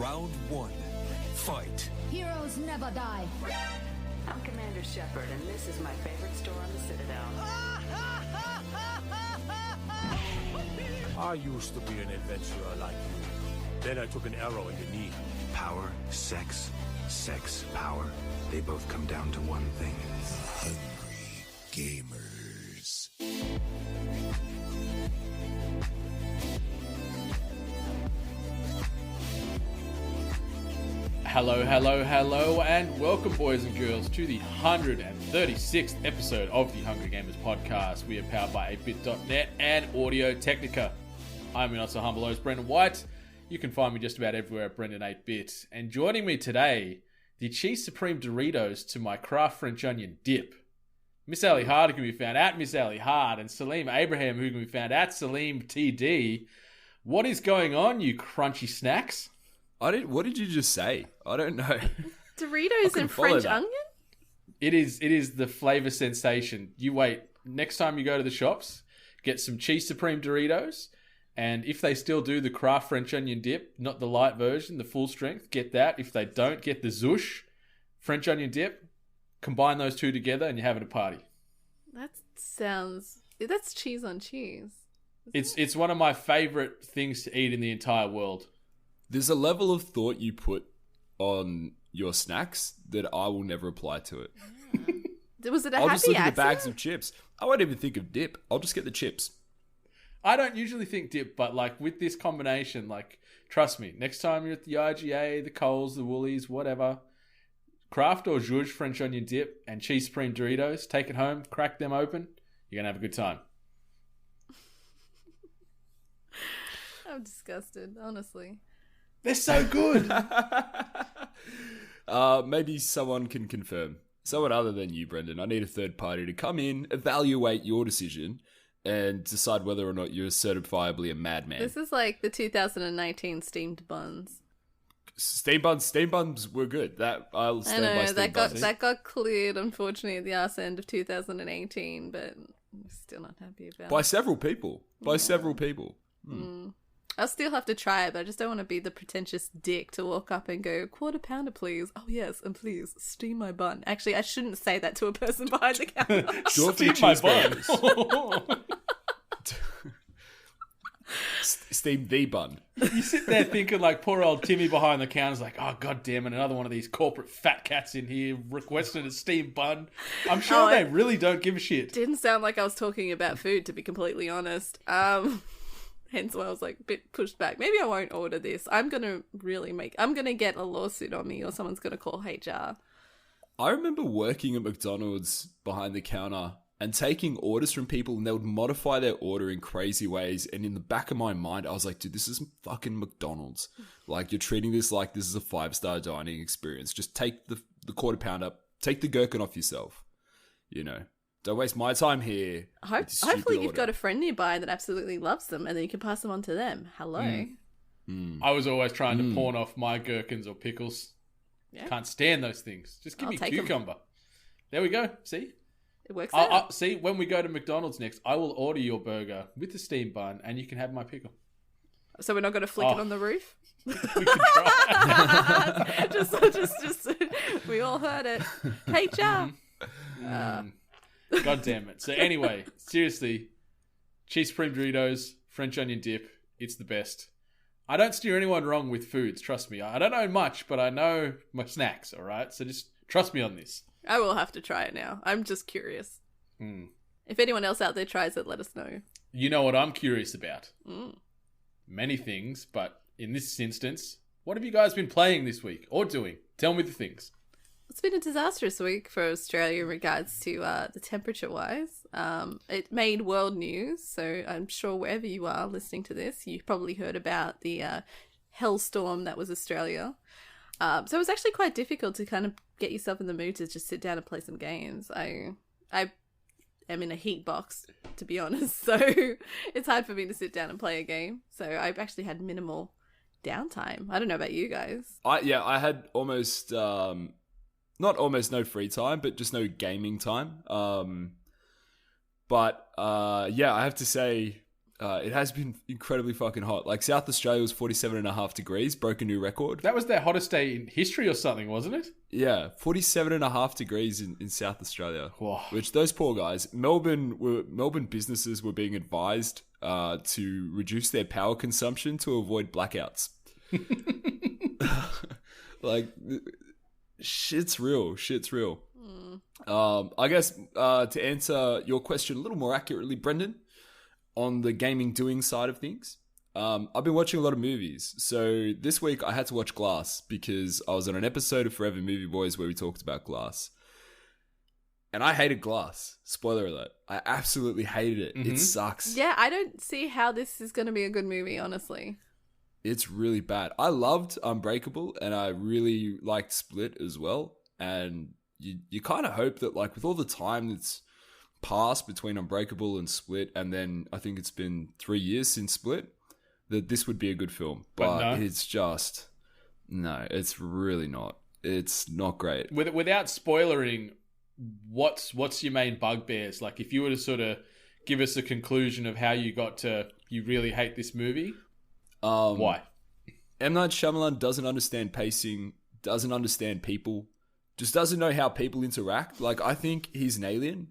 Round one. Fight. Heroes never die. I'm Commander Shepard, and this is my favorite store on the Citadel. I used to be an adventurer like you. Then I took an arrow in the knee. Power, sex, power. They both come down to one thing. Hungry gamers. Hello, and welcome, boys and girls, to the 136th episode of the Hungry Gamers podcast. We are powered by 8bit.net and Audio Technica. I'm your not so humble host, Brendan White. You can find me just about everywhere at Brendan8bit. And joining me today, the Cheese Supreme Doritos to my Kraft French Onion Dip. Miss Ali Hard can be found at Miss Ali Hard, and Salim Abraham, who can be found at Salim TD. What is going on, you crunchy snacks? What did you just say? I don't know. Doritos and French onion? It is the flavor sensation. You wait. Next time you go to the shops, get some Cheese Supreme Doritos. And if they still do the Kraft French Onion Dip, not the light version, the full strength, get that. If they don't, get the Zoosh French Onion Dip. Combine those two together and you're having a party. That's cheese on cheese. It's one of my favorite things to eat in the entire world. There's a level of thought you put on your snacks that I will never apply to it. Was it a I'll happy just look at the accident? bags of chips. I won't even think of dip. I'll just get the chips. I don't usually think dip, but like with this combination, like trust me, next time you're at the IGA, the Coles, the Woolies, whatever, Kraft or Zhuzh French Onion Dip and Cheese Supreme Doritos, take it home, crack them open, you're going to have a good time. I'm disgusted, honestly. They're so good. Maybe someone can confirm. Someone other than you, Brendan. I need a third party to come in, evaluate your decision, and decide whether or not you're certifiably a madman. This is like the 2019 steamed buns. Steam buns were good. I'll stand by steam buns. that got cleared, unfortunately, at the arse end of 2018, but I'm still not happy about By it. several people. I'll still have to try it, but I just don't want to be the pretentious dick to walk up and go, quarter pounder, please. Oh, yes, and please, steam my bun. Actually, I shouldn't say that to a person behind the counter. Steam my bun. Steam the bun. You sit there thinking like poor old Timmy behind the counter's like, oh, god damn it, another one of these corporate fat cats in here requesting a steamed bun. I'm sure they really don't give a shit. Didn't sound like I was talking about food, to be completely honest. Hence why I was like a bit pushed back. Maybe I won't order this. I'm going to get a lawsuit on me, or someone's going to call HR. I remember working at McDonald's behind the counter and taking orders from people, and they would modify their order in crazy ways. And in the back of my mind, I was like, dude, this is fucking McDonald's. Like, you're treating this like this is a 5-star dining experience. Just take the quarter pounder, take the gherkin off yourself. You know, don't waste my time here. Hopefully you've got a friend nearby that absolutely loves them, and then you can pass them on to them. Hello. I was always trying to pawn off my gherkins or pickles. Yeah. Can't stand those things. Just give me cucumber. There we go. See? It works out. See, when we go to McDonald's next, I will order your burger with the steamed bun, and you can have my pickle. So we're not going to flick it on the roof? We can try. just, we all heard it. HR. God damn it. So anyway, seriously, Cheese Supreme Doritos, French Onion Dip, it's the best. I don't steer anyone wrong with foods, trust me. I don't know much, but I know my snacks, all right? So just trust me on this. I will have to try it now. I'm just curious. If anyone else out there tries it, let us know. You know what I'm curious about? Many things, but in this instance, what have you guys been playing this week or doing? Tell me the things. It's been a disastrous week for Australia in regards to the temperature-wise. It made world news, so I'm sure wherever you are listening to this, you probably heard about the hellstorm that was Australia. So it was actually quite difficult to kind of get yourself in the mood to just sit down and play some games. I am in a heat box, to be honest, so it's hard for me to sit down and play a game. So I've actually had minimal downtime. I don't know about you guys. I had almost not almost no free time, but just no gaming time. I have to say, It has been incredibly fucking hot. Like South Australia was 47.5 degrees, broke a new record. That was their hottest day in history or something, wasn't it? Yeah, 47.5 degrees in South Australia. Whoa. Which those poor guys, Melbourne businesses were being advised to reduce their power consumption to avoid blackouts. Like, shit's real. I guess to answer your question a little more accurately, Brendan, on the gaming doing side of things, I've been watching a lot of movies. So this week I had to watch Glass because I was on an episode of Forever Movie Boys where we talked about Glass. And I hated Glass. Spoiler alert. I absolutely hated it. It sucks. Yeah, I don't see how this is going to be a good movie, honestly. It's really bad. I loved Unbreakable and I really liked Split as well. And you kind of hope that, like, with all the time that's passed between Unbreakable and Split, and then I think it's been 3 years since Split, that this would be a good film. But no. It's just... No, it's really not. It's not great. Without spoilering, what's your main bugbears? Like, if you were to sort of give us a conclusion of how you got to you really hate this movie, why? M. Night Shyamalan doesn't understand pacing, doesn't understand people, just doesn't know how people interact. Like, I think he's an alien.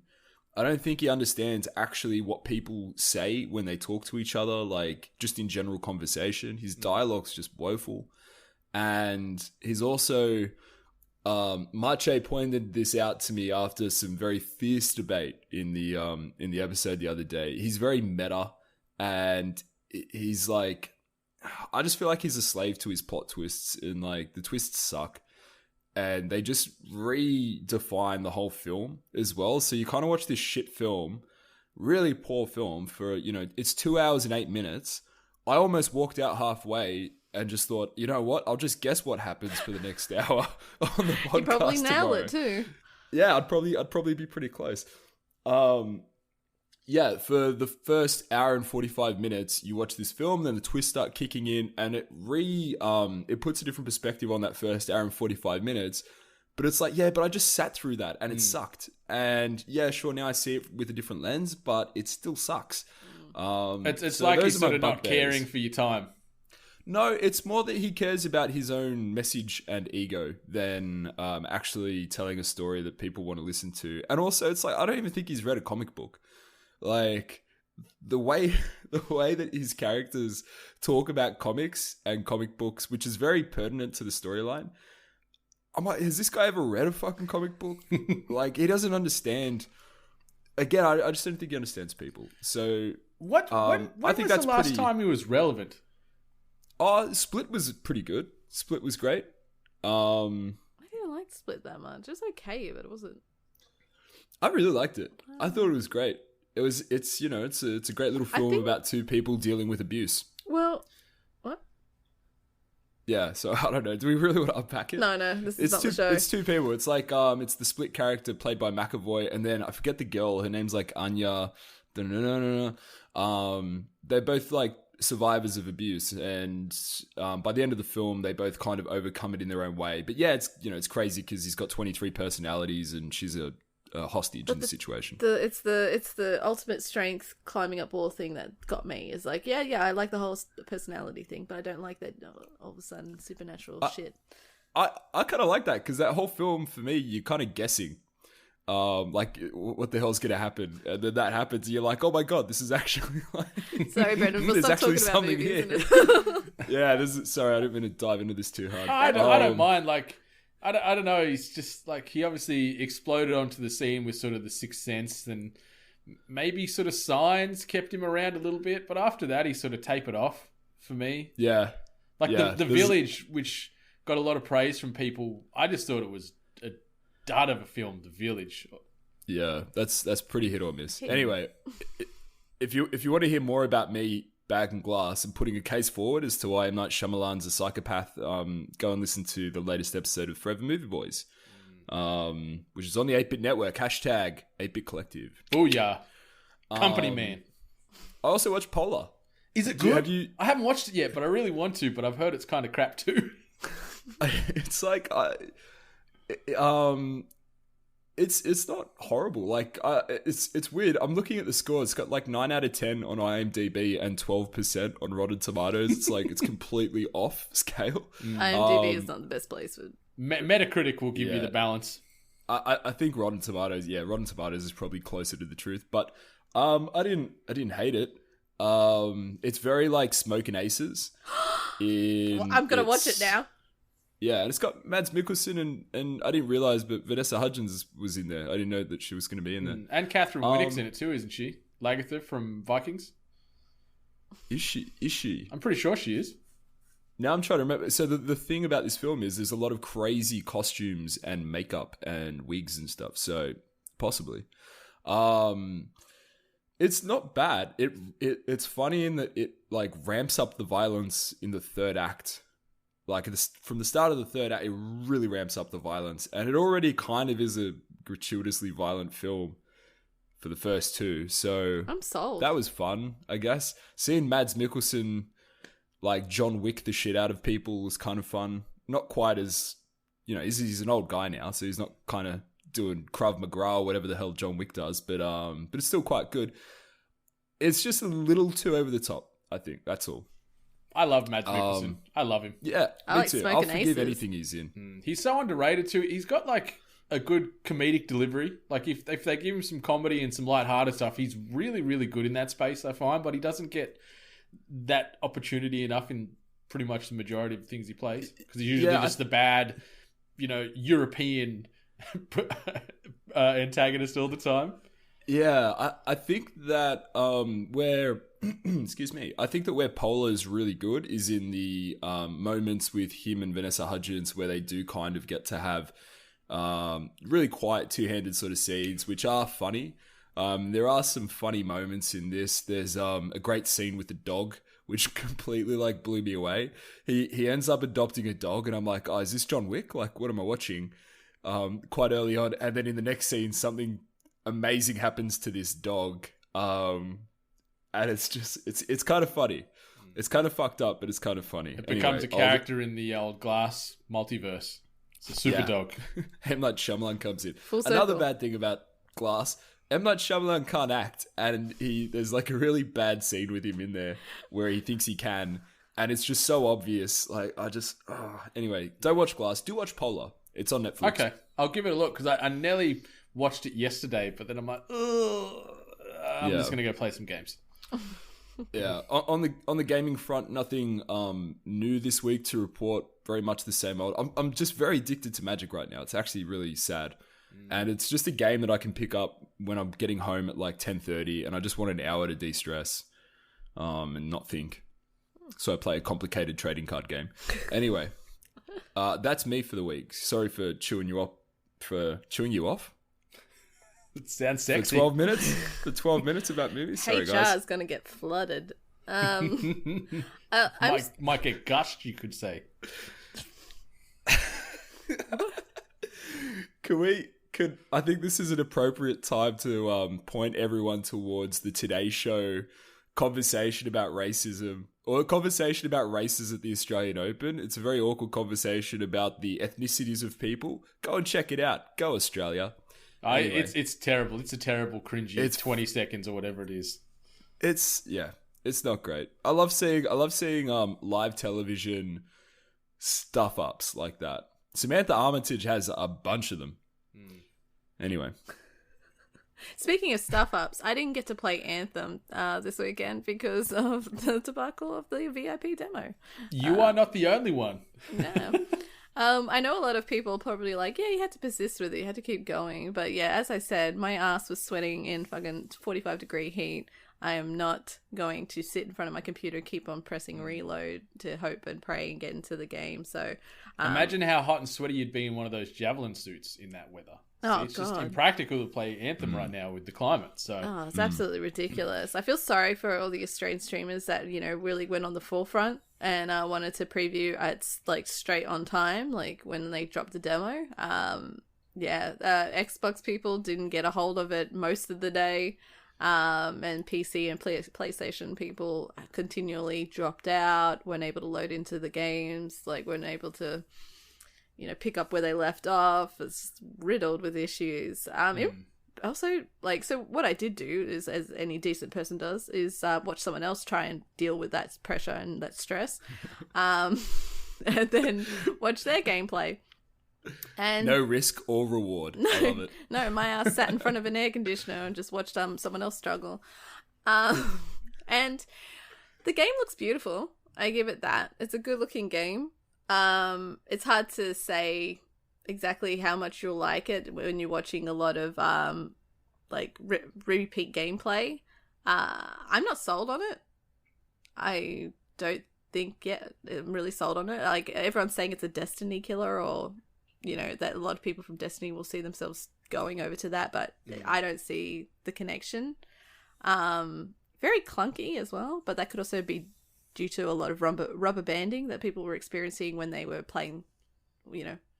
I don't think he understands actually what people say when they talk to each other, like, just in general conversation. His dialogue's just woeful. And he's also... Marche pointed this out to me after some very fierce debate in the episode the other day. He's very meta, and he's like... I just feel like he's a slave to his plot twists, and, like, the twists suck. And they just redefine the whole film as well. So you kind of watch this shit film, really poor film for, it's 2 hours and 8 minutes. I almost walked out halfway and just thought, you know what? I'll just guess what happens for the next hour on the podcast. You probably nail tomorrow. it too. Yeah, I'd probably be pretty close. Yeah, for the first hour and 45 minutes, you watch this film, then the twists start kicking in, and it puts a different perspective on that first hour and 45 minutes. But it's like, yeah, but I just sat through that, and it sucked. And yeah, sure, now I see it with a different lens, but it still sucks. It's so like he's sort of not caring for your time. No, it's more that he cares about his own message and ego than actually telling a story that people want to listen to. And also, it's like, I don't even think he's read a comic book. Like, the way that his characters talk about comics and comic books, which is very pertinent to the storyline. I'm like, has this guy ever read a fucking comic book? Like, he doesn't understand. Again, I just don't think he understands people. So, when I think was that's the last pretty... time he was relevant? Split was pretty good. Split was great. I didn't like Split that much. It was okay, but it wasn't. I really liked it. I thought it was great. It's a great little film about two people dealing with abuse. Well, what? Yeah, so I don't know. Do we really want to unpack it? No, this is not the show. It's two people. It's like it's the Split character played by McAvoy, and then I forget the girl. Her name's like Anya. They're both like survivors of abuse, and by the end of the film, they both kind of overcome it in their own way. But yeah, it's crazy because he's got 23 personalities, and she's a hostage in the situation. It's the ultimate strength climbing up wall thing that got me. Is like, yeah, I like the whole personality thing, but I don't like that all of a sudden supernatural shit. I kind of like that because that whole film for me, you're kind of guessing, like what the hell's gonna happen, and then that happens, and you're like, oh my god, this is actually like. Sorry, Brendan, we'll stop talking about movies. Here. Yeah, sorry, I didn't mean to dive into this too hard. I don't mind, like. I don't know, he's just like, he obviously exploded onto the scene with sort of the Sixth Sense, and maybe sort of Signs kept him around a little bit, but after that he sort of tapered off for me. Yeah. Like the Village, which got a lot of praise from people, I just thought it was a dud of a film, The Village. Yeah, that's pretty hit or miss. Anyway, if you want to hear more about me bagging Glass and putting a case forward as to why M. Night Shyamalan's a psychopath, go and listen to the latest episode of Forever Movie Boys, which is on the 8-Bit Network, hashtag 8-Bit Collective. Oh yeah, Company Man. I also watched Polar. Is it good? I haven't watched it yet, but I really want to, but I've heard it's kind of crap too. It's like, It's not horrible. Like, it's weird. I'm looking at the score. It's got like 9 out of 10 on IMDb and 12% on Rotten Tomatoes. It's like it's completely off scale. IMDb is not the best place for. Metacritic will give you the balance. I think Rotten Tomatoes is probably closer to the truth. But I didn't hate it. It's very like Smoking Aces. Well, I'm gonna watch it now. Yeah, and it's got Mads Mikkelsen and I didn't realize, but Vanessa Hudgens was in there. I didn't know that she was going to be in there. And Catherine Winnick's in it too, isn't she? Lagertha from Vikings. Is she? I'm pretty sure she is. Now I'm trying to remember. So the thing about this film is there's a lot of crazy costumes and makeup and wigs and stuff. So possibly, it's not bad. It's funny in that it like ramps up the violence in the third act. Like from the start of the third act, it really ramps up the violence, and it already kind of is a gratuitously violent film for the first two. So I'm sold. That was fun, I guess. Seeing Mads Mikkelsen like John Wick the shit out of people was kind of fun. Not quite as, he's an old guy now, so he's not kind of doing Krav Maga or whatever the hell John Wick does, but it's still quite good. It's just a little too over the top, I think. That's all. I love Mads Mikkelsen. I love him. Yeah, I me like too. Smoking I'll forgive Aces. anything he's in. He's so underrated too. He's got like a good comedic delivery. Like if they give him some comedy and some lighthearted stuff, he's really, really good in that space, I find. But he doesn't get that opportunity enough in pretty much the majority of things he plays. Because he's usually just the bad, European antagonist all the time. Yeah, I think that where excuse me, I think that where Polar is really good is in the moments with him and Vanessa Hudgens where they do kind of get to have really quiet two-handed sort of scenes, which are funny. There are some funny moments in this. There's a great scene with the dog, which completely like blew me away. He ends up adopting a dog, and I'm like, oh, is this John Wick? Like, what am I watching? Quite early on, and then in the next scene, something amazing happens to this dog, and it's just it's kind of funny. It's kind of fucked up, but it's kind of funny. It becomes a character in the old Glass multiverse. It's a super dog. M. Night Shyamalan comes in. Full circle. Another bad thing about Glass, M. Night Shyamalan can't act, and there's like a really bad scene with him in there where he thinks he can, and it's just so obvious. Like anyway, don't watch Glass. Do watch Polar. It's on Netflix. Okay, I'll give it a look because I nearly watched it yesterday, but then I'm like, I'm just gonna go play some games. Yeah, on the gaming front, nothing new this week to report. Very much the same old. I'm just very addicted to Magic right now. It's actually really sad, and it's just a game that I can pick up when I'm getting home at like 10:30, and I just want an hour to de-stress, and not think. So I play a complicated trading card game. Anyway, that's me for the week. Sorry for chewing you off. It sounds sexy. For 12 minutes? For 12 minutes about movies? Sorry, HR guys. is going to get flooded. Might get gushed, you could say. I think this is an appropriate time to point everyone towards the Today Show conversation about racism, or a conversation about races at the Australian Open. It's a very awkward conversation about the ethnicities of people. Go and check it out. Go Australia. Anyway. It's terrible. It's a terrible cringy. It's 20 seconds or whatever it is. It's not great. I love seeing live television stuff ups like that. Samantha Armitage has a bunch of them. Anyway. Speaking of stuff ups, I didn't get to play Anthem this weekend because of the debacle of the VIP demo. You are not the only one. No. I know a lot of people probably like, yeah, you had to persist with it, you had to keep going. But yeah, as I said, my ass was sweating in fucking 45-degree heat. I am not going to sit in front of my computer, keep on pressing reload to hope and pray and get into the game. So imagine how hot and sweaty you'd be in one of those javelin suits in that weather. It's just impractical to play Anthem right now with the climate. So it's absolutely ridiculous. I feel sorry for all the Australian streamers that, really went on the forefront and wanted to preview at like straight on time, like when they dropped the demo. Xbox people didn't get a hold of it most of the day. And PC and PlayStation people continually dropped out, weren't able to load into the games, like weren't able to pick up where they left off. It's riddled with issues. It also, so what I did do is, as any decent person does, is watch someone else try and deal with that pressure and that stress, and then watch their gameplay. And no risk or reward. I love it. No, my ass sat in front of an air conditioner and just watched someone else struggle. And the game looks beautiful. I give it that. It's a good looking game. It's hard to say exactly how much you'll like it when you're watching a lot of repeat gameplay. I'm not sold on it. I don't think yet I'm really sold on it. Like, everyone's saying it's a Destiny killer, or that a lot of people from Destiny will see themselves going over to that, but I don't see the connection. Very clunky as well, but that could also be due to a lot of rubber banding that people were experiencing when they were playing,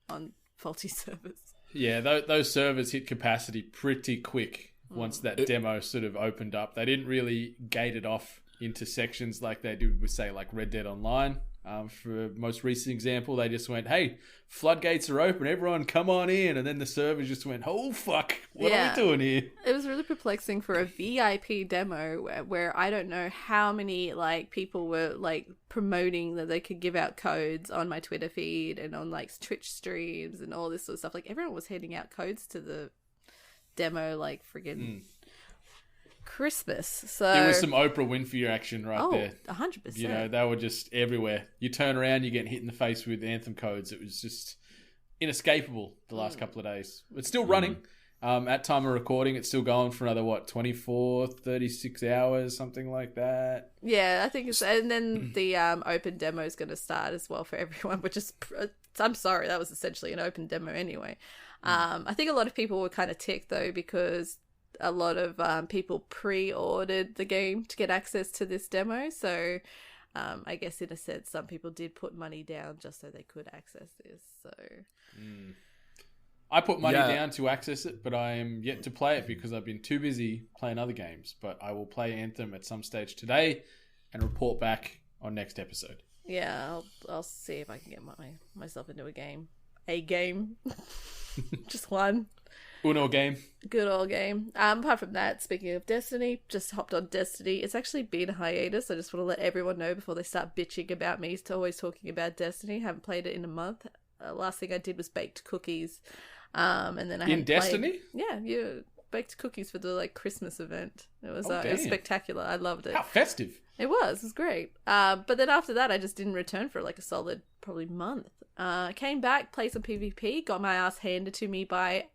on faulty servers. Yeah, those servers hit capacity pretty quick once that demo sort of opened up. They didn't really gate it off into sections like they do with, say, like Red Dead Online. For most recent example, they just went, hey, floodgates are open, everyone come on in. And then the servers just went, oh, fuck, what are we doing here? It was really perplexing for a VIP demo where I don't know how many people were promoting that they could give out codes on my Twitter feed and on Twitch streams and all this sort of stuff. Everyone was handing out codes to the demo friggin' Christmas. So there was some Oprah Winfrey action there. 100%. They were just everywhere. You turn around, you're getting hit in the face with Anthem codes. It was just inescapable the last couple of days. It's still running. At time of recording, it's still going for another 24, 36 hours, something like that. Yeah, I think it's, and then the open demo is going to start as well for everyone, which is, I'm sorry, that was essentially an open demo anyway. I think a lot of people were kind of ticked though, because a lot of people pre-ordered the game to get access to this demo, so I guess in a sense some people did put money down just so they could access this. So I put money down to access it, but I am yet to play it because I've been too busy playing other games. But I will play Anthem at some stage today and report back on next episode. Yeah, I'll see if I can get myself into a game. Just one. Uno game. Good old game. Apart from that, speaking of Destiny, just hopped on Destiny. It's actually been a hiatus. I just want to let everyone know before they start bitching about me always talking about Destiny. Haven't played it in a month. Last thing I did was baked cookies. And then I in Destiny? Yeah, baked cookies for the Christmas event. It was spectacular. I loved it. How festive. It was great. But then after that, I just didn't return for a solid probably month. Came back, played some PvP, got my ass handed to me by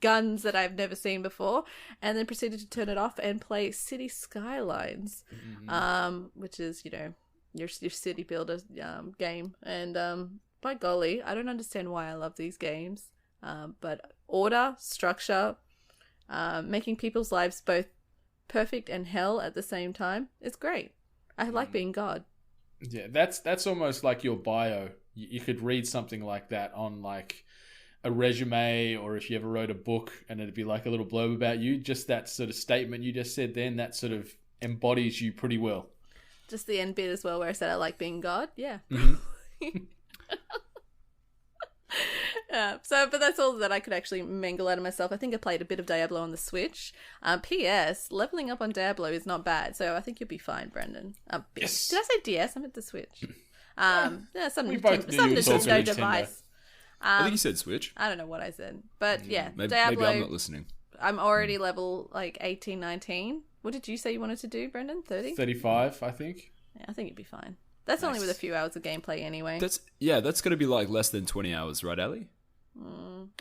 guns that I've never seen before, and then proceeded to turn it off and play City Skylines, which is your city builder game. And by golly, I don't understand why I love these games, but order, structure, making people's lives both perfect and hell at the same time, it's great. I like being God. Yeah, that's almost like your bio. You could read something like that on a resume, or if you ever wrote a book and it'd be a little blurb about you. Just that sort of statement you just said then, that sort of embodies you pretty well. Just the end bit as well where I said I like being God. Yeah. But that's all that I could actually mangle out of myself. I think I played a bit of Diablo on the Switch. P.S. Leveling up on Diablo is not bad, so I think you'll be fine, Brendan. Yes. Did I say DS? I meant the Switch. Some Nintendo device. I think you said Switch. I don't know what I said. But yeah, maybe Diablo. I'm not listening. I'm already level 18, 19. What did you say you wanted to do, Brendan? 30? 35, I think. Yeah, I think you'd be fine. That's only with a few hours of gameplay anyway. That's going to be less than 20 hours, right, Ali?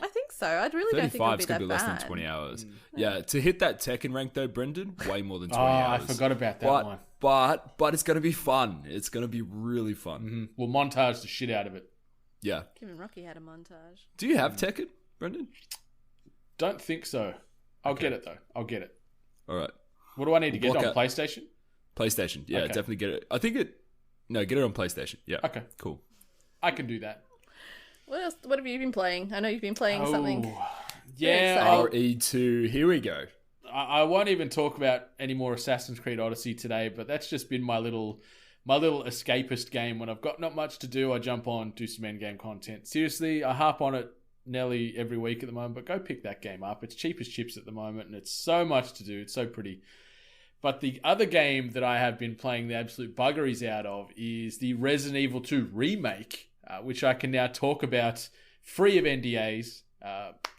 I think so. I really don't think it'll be that bad. 35's going to be less than 20 hours. Yeah, to hit that Tekken rank though, Brendan, way more than 20 hours. I forgot about that one. But it's going to be fun. It's going to be really fun. Mm-hmm. We'll montage the shit out of it. Yeah. Kim and Rocky had a montage. Do you have Tekken, Brendan? Don't think so. I'll get it though. I'll get it. All right. What do I need to get it on? PlayStation? PlayStation. Yeah, okay. Definitely get it. Get it on PlayStation. Yeah. Okay. Cool. I can do that. What else? What have you been playing? I know you've been playing something. Yeah. RE2. Here we go. I won't even talk about any more Assassin's Creed Odyssey today, but that's just been my little my little escapist game. When I've got not much to do, I jump on, do some endgame content. Seriously, I harp on it nearly every week at the moment, but go pick that game up. It's cheap as chips at the moment, and it's so much to do. It's so pretty. But the other game that I have been playing the absolute buggeries out of is the Resident Evil 2 remake, which I can now talk about free of NDAs.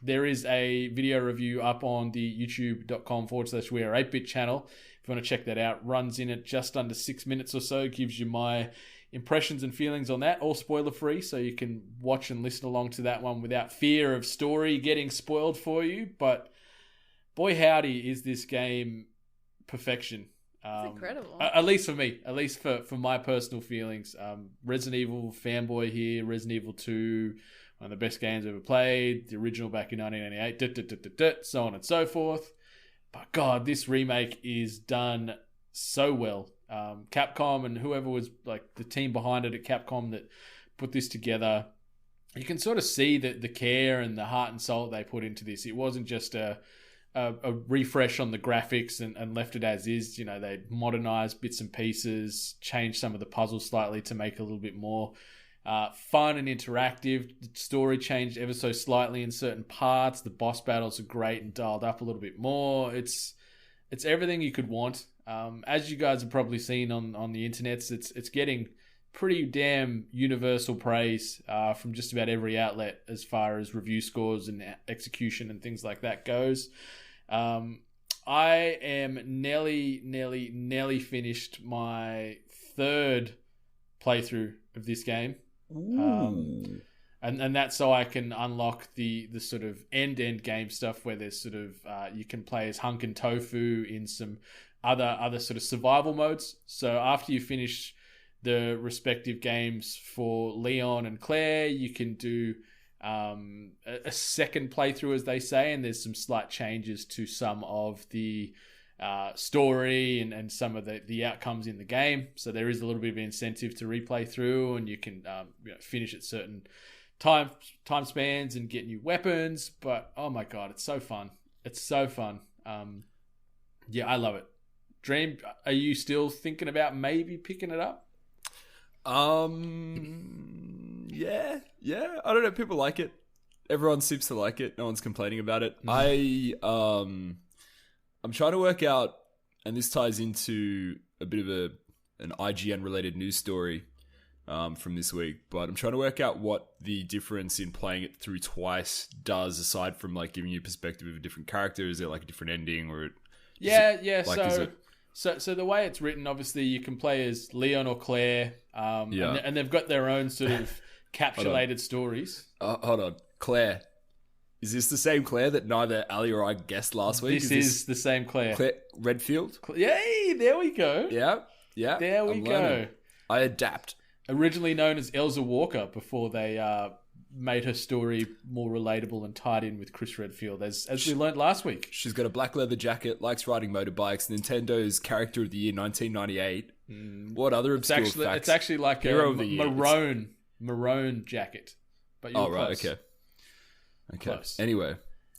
There is a video review up on the youtube.com/weare8bit channel. If you want to check that out, runs in at just under 6 minutes or so, gives you my impressions and feelings on that, all spoiler free, so you can watch and listen along to that one without fear of story getting spoiled for you. But boy howdy, is this game perfection. It's incredible. At least for me, at least for my personal feelings. Resident Evil fanboy here. Resident Evil 2, one of the best games I've ever played. The original back in 1998, so on and so forth. But God, this remake is done so well. Capcom and whoever was like the team behind it at Capcom that put this together, you can sort of see the care and the heart and soul they put into this. It wasn't just a refresh on the graphics and left it as is. You know, they modernized bits and pieces, changed some of the puzzles slightly to make it a little bit more fun and interactive. The story changed ever so slightly in certain parts. The boss battles are great and dialed up a little bit more. It's everything you could want. As you guys have probably seen on the internet, it's getting pretty damn universal praise from just about every outlet as far as review scores and execution and things like that goes. I am nearly finished my third playthrough of this game. And that's so I can unlock the sort of end game stuff where there's sort of you can play as Hunk and Tofu in some other sort of survival modes. So after you finish the respective games for Leon and Claire, you can do a second playthrough, as they say, and there's some slight changes to some of the story and some of the outcomes in the game. So there is a little bit of incentive to replay through, and you can finish at certain time spans and get new weapons. But oh my God, it's so fun. It's so fun. Yeah, I love it. Dream, are you still thinking about maybe picking it up? Yeah. I don't know. People like it. Everyone seems to like it. No one's complaining about it. I'm trying to work out, and this ties into a bit of an IGN related news story from this week, but I'm trying to work out what the difference in playing it through twice does, aside from like giving you a perspective of a different character. Is it like a different ending, or So the way it's written, obviously you can play as Leon or Claire, and they've got their own sort of capsulated stories. Hold on, Claire. Is this the same Claire that neither Ali or I guessed last week? This is the same Claire. Claire Redfield? Yay, there we go. Yeah. There we go. I adapt. Originally known as Elsa Walker before they made her story more relatable and tied in with Chris Redfield, as we learnt last week. She's got a black leather jacket, likes riding motorbikes, Nintendo's Character of the Year 1998. What other obscure facts? It's actually like Hero a of the Year. maroon jacket. But you're close. Right, okay. Close. Anyway,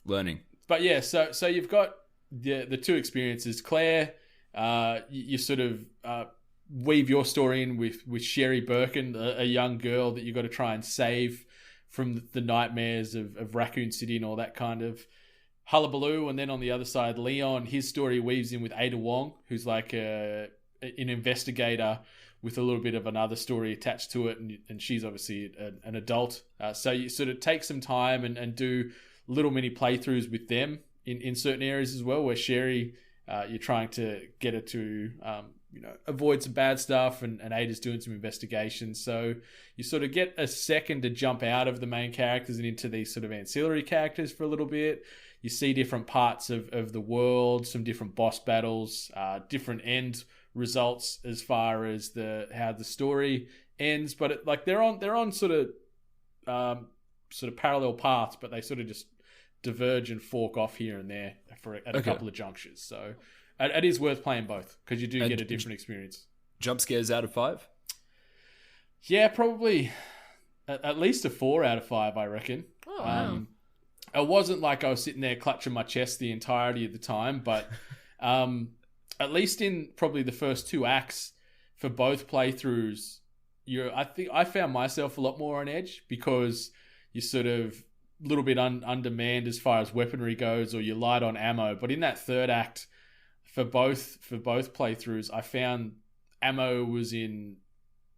learning. But yeah, so you've got the two experiences. Claire, you sort of weave your story in with Sherry Birkin, a young girl that you've got to try and save from the nightmares of Raccoon City and all that kind of hullabaloo. And then on the other side, Leon, his story weaves in with Ada Wong, who's like an investigator with a little bit of another story attached to it, and she's obviously an adult. So you sort of take some time and do little mini playthroughs with them in certain areas as well, where Sherry, you're trying to get her to avoid some bad stuff, and Ada's doing some investigations. So you sort of get a second to jump out of the main characters and into these sort of ancillary characters for a little bit. You see different parts of the world, some different boss battles, different end results as far as how the story ends. But they're on sort of parallel paths, but they sort of just diverge and fork off here and there at a couple of junctures. So it is worth playing both, because you do get a different experience. Jump scares out of 5? Yeah, probably at least a 4 out of 5, I reckon. Oh, wow. It wasn't like I was sitting there clutching my chest the entirety of the time, but at least in probably the first 2 acts, for both playthroughs, I think I found myself a lot more on edge because you're sort of a little bit undermanned as far as weaponry goes, or you're light on ammo. But in that third act, for both playthroughs, I found ammo was in,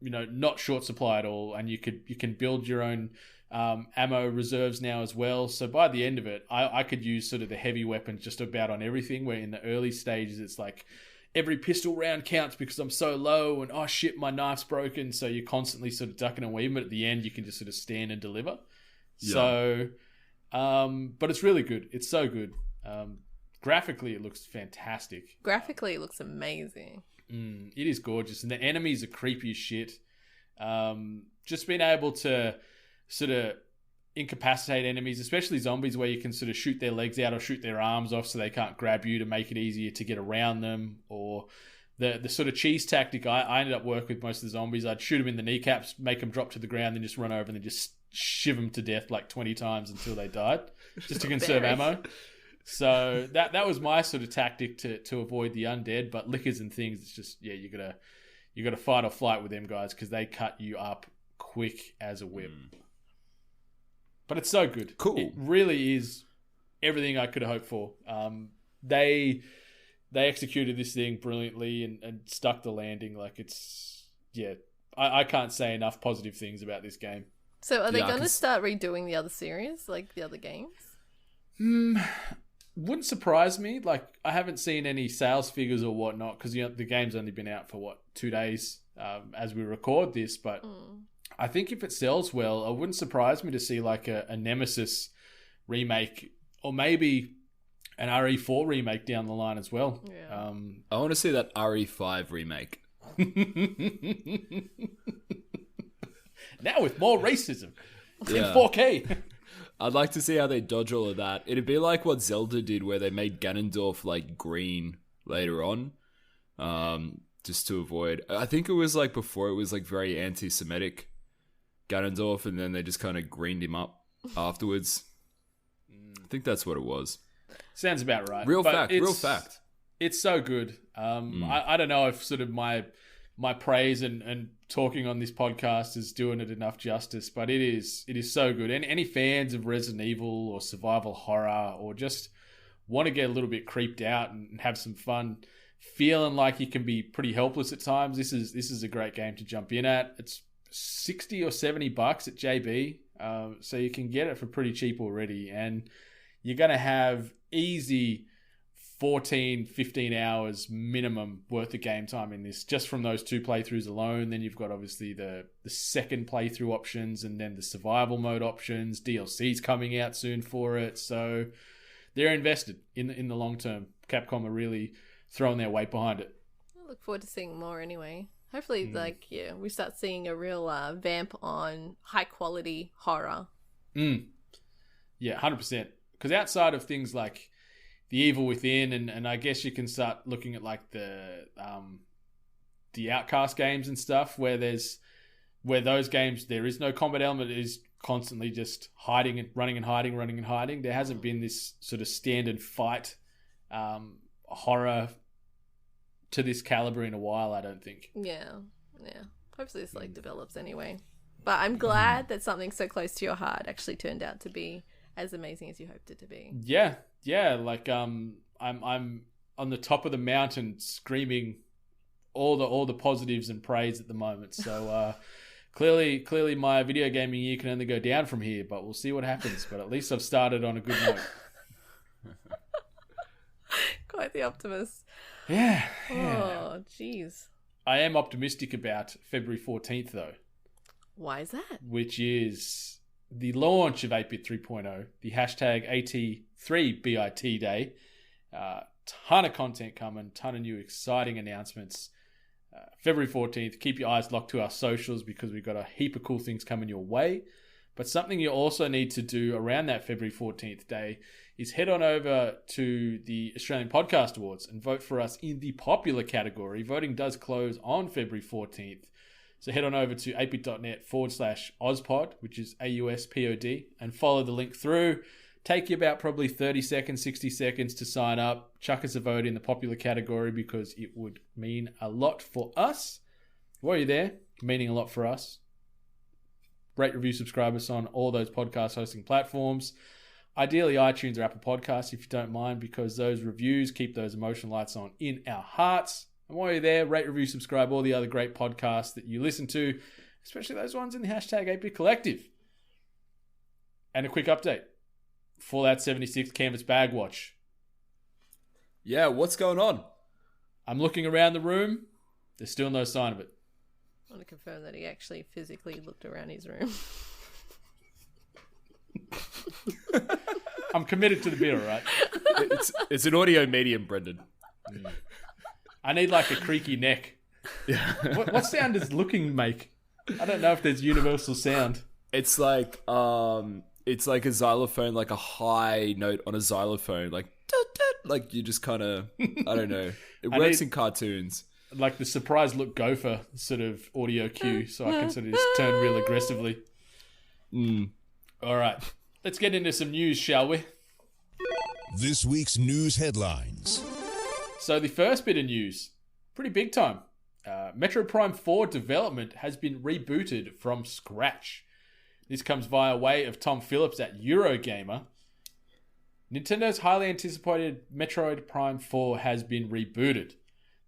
not short supply at all, and you can build your own ammo reserves now as well. So by the end of it, I could use sort of the heavy weapons just about on everything, where in the early stages it's like every pistol round counts because I'm so low, and oh shit, my knife's broken, so you're constantly sort of ducking and weaving, but at the end you can just sort of stand and deliver. Yeah. So but it's really good. It's so good. Graphically it looks fantastic. Graphically it looks amazing. It is gorgeous, and the enemies are creepy as shit. Just being able to sort of incapacitate enemies, especially zombies, where you can sort of shoot their legs out or shoot their arms off so they can't grab you, to make it easier to get around them. Or the sort of cheese tactic I ended up working with most of the zombies. I'd shoot them in the kneecaps, make them drop to the ground, then just run over and then just shiv them to death like 20 times until they died, just to conserve ammo. So that was my sort of tactic to avoid the undead. But lickers and things, it's just, yeah, you gotta fight or flight with them guys because they cut you up quick as a whip. But it's so good. Cool. It really is everything I could have hoped for. They executed this thing brilliantly and stuck the landing. Like, it's, yeah, I can't say enough positive things about this game. So are they going to start redoing the other series, like the other games? Wouldn't surprise me. Like, I haven't seen any sales figures or whatnot because the game's only been out for 2 days as we record this. But I think if it sells well, it wouldn't surprise me to see like a Nemesis remake, or maybe an RE4 remake down the line as well. Yeah. I want to see that RE5 remake. Now with more racism in 4K. I'd like to see how they dodge all of that. It'd be like what Zelda did, where they made Ganondorf like green later on, just to avoid. I think it was like before it was like very anti-Semitic, Ganondorf, and then they just kind of greened him up afterwards. I think that's what it was. Sounds about right. Real fact. It's so good. I don't know if sort of my praise and talking on this podcast is doing it enough justice, but it is so good. And any fans of Resident Evil or survival horror, or just want to get a little bit creeped out and have some fun, feeling like you can be pretty helpless at times, this is a great game to jump in at. It's $60 or $70 at JB, so you can get it for pretty cheap already, and you're going to have easy 14, 15 hours minimum worth of game time in this, just from those 2 playthroughs alone. Then you've got obviously the second playthrough options, and then the survival mode options. DLC's coming out soon for it, so they're invested in the long term. Capcom are really throwing their weight behind it. I look forward to seeing more anyway. Hopefully, we start seeing a real vamp on high quality horror. Yeah, 100%. Because outside of things like The Evil Within, and I guess you can start looking at like the Outcast games and stuff, where those games there is no combat element, it is constantly just hiding and running and hiding. There hasn't been this sort of standard fight horror to this caliber in a while, I don't think. Yeah. Hopefully this develops anyway. But I'm glad that something so close to your heart actually turned out to be as amazing as you hoped it to be. Yeah. Like I'm on the top of the mountain screaming all the positives and praise at the moment. So clearly my video gaming year can only go down from here, but we'll see what happens. But at least I've started on a good note. Quite the optimist. Yeah. Oh, jeez. I am optimistic about February 14th, though. Why is that? Which is the launch of 8-Bit 3.0, the hashtag AT3BIT Day. Ton of content coming, ton of new exciting announcements. February 14th, keep your eyes locked to our socials because we've got a heap of cool things coming your way. But something you also need to do around that February 14th day is head on over to the Australian Podcast Awards and vote for us in the popular category. Voting does close on February 14th. So head on over to 8bit.net/Ozpod, which is AUSPOD, and follow the link through. Take you about probably 30 seconds, 60 seconds to sign up. Chuck us a vote in the popular category because it would mean a lot for us. while you're there, meaning a lot for us, rate, review, subscribe us on all those podcast hosting platforms. Ideally, iTunes or Apple Podcasts, if you don't mind, because those reviews keep those emotional lights on in our hearts. And while you're there, rate, review, subscribe all the other great podcasts that you listen to, especially those ones in the hashtag 8bit Collective. And a quick update. Fallout 76 Canvas Bag Watch. Yeah, what's going on? I'm looking around the room. There's still no sign of it. I want to confirm that he actually physically looked around his room. I'm committed to the beer, all right? It's an audio medium, Brendan. I need like a creaky neck. What sound does looking make? I don't know if there's universal sound. It's like a xylophone, like a high note on a xylophone, like you just kind of, I don't know. It works in cartoons. Like the surprise look gopher sort of audio cue, so I can sort of just turn real aggressively. All right, let's get into some news, shall we? This week's news headlines. So the first bit of news, pretty big time. Metroid Prime 4 development has been rebooted from scratch. This comes via way of Tom Phillips at Eurogamer. Nintendo's highly anticipated Metroid Prime 4 has been rebooted.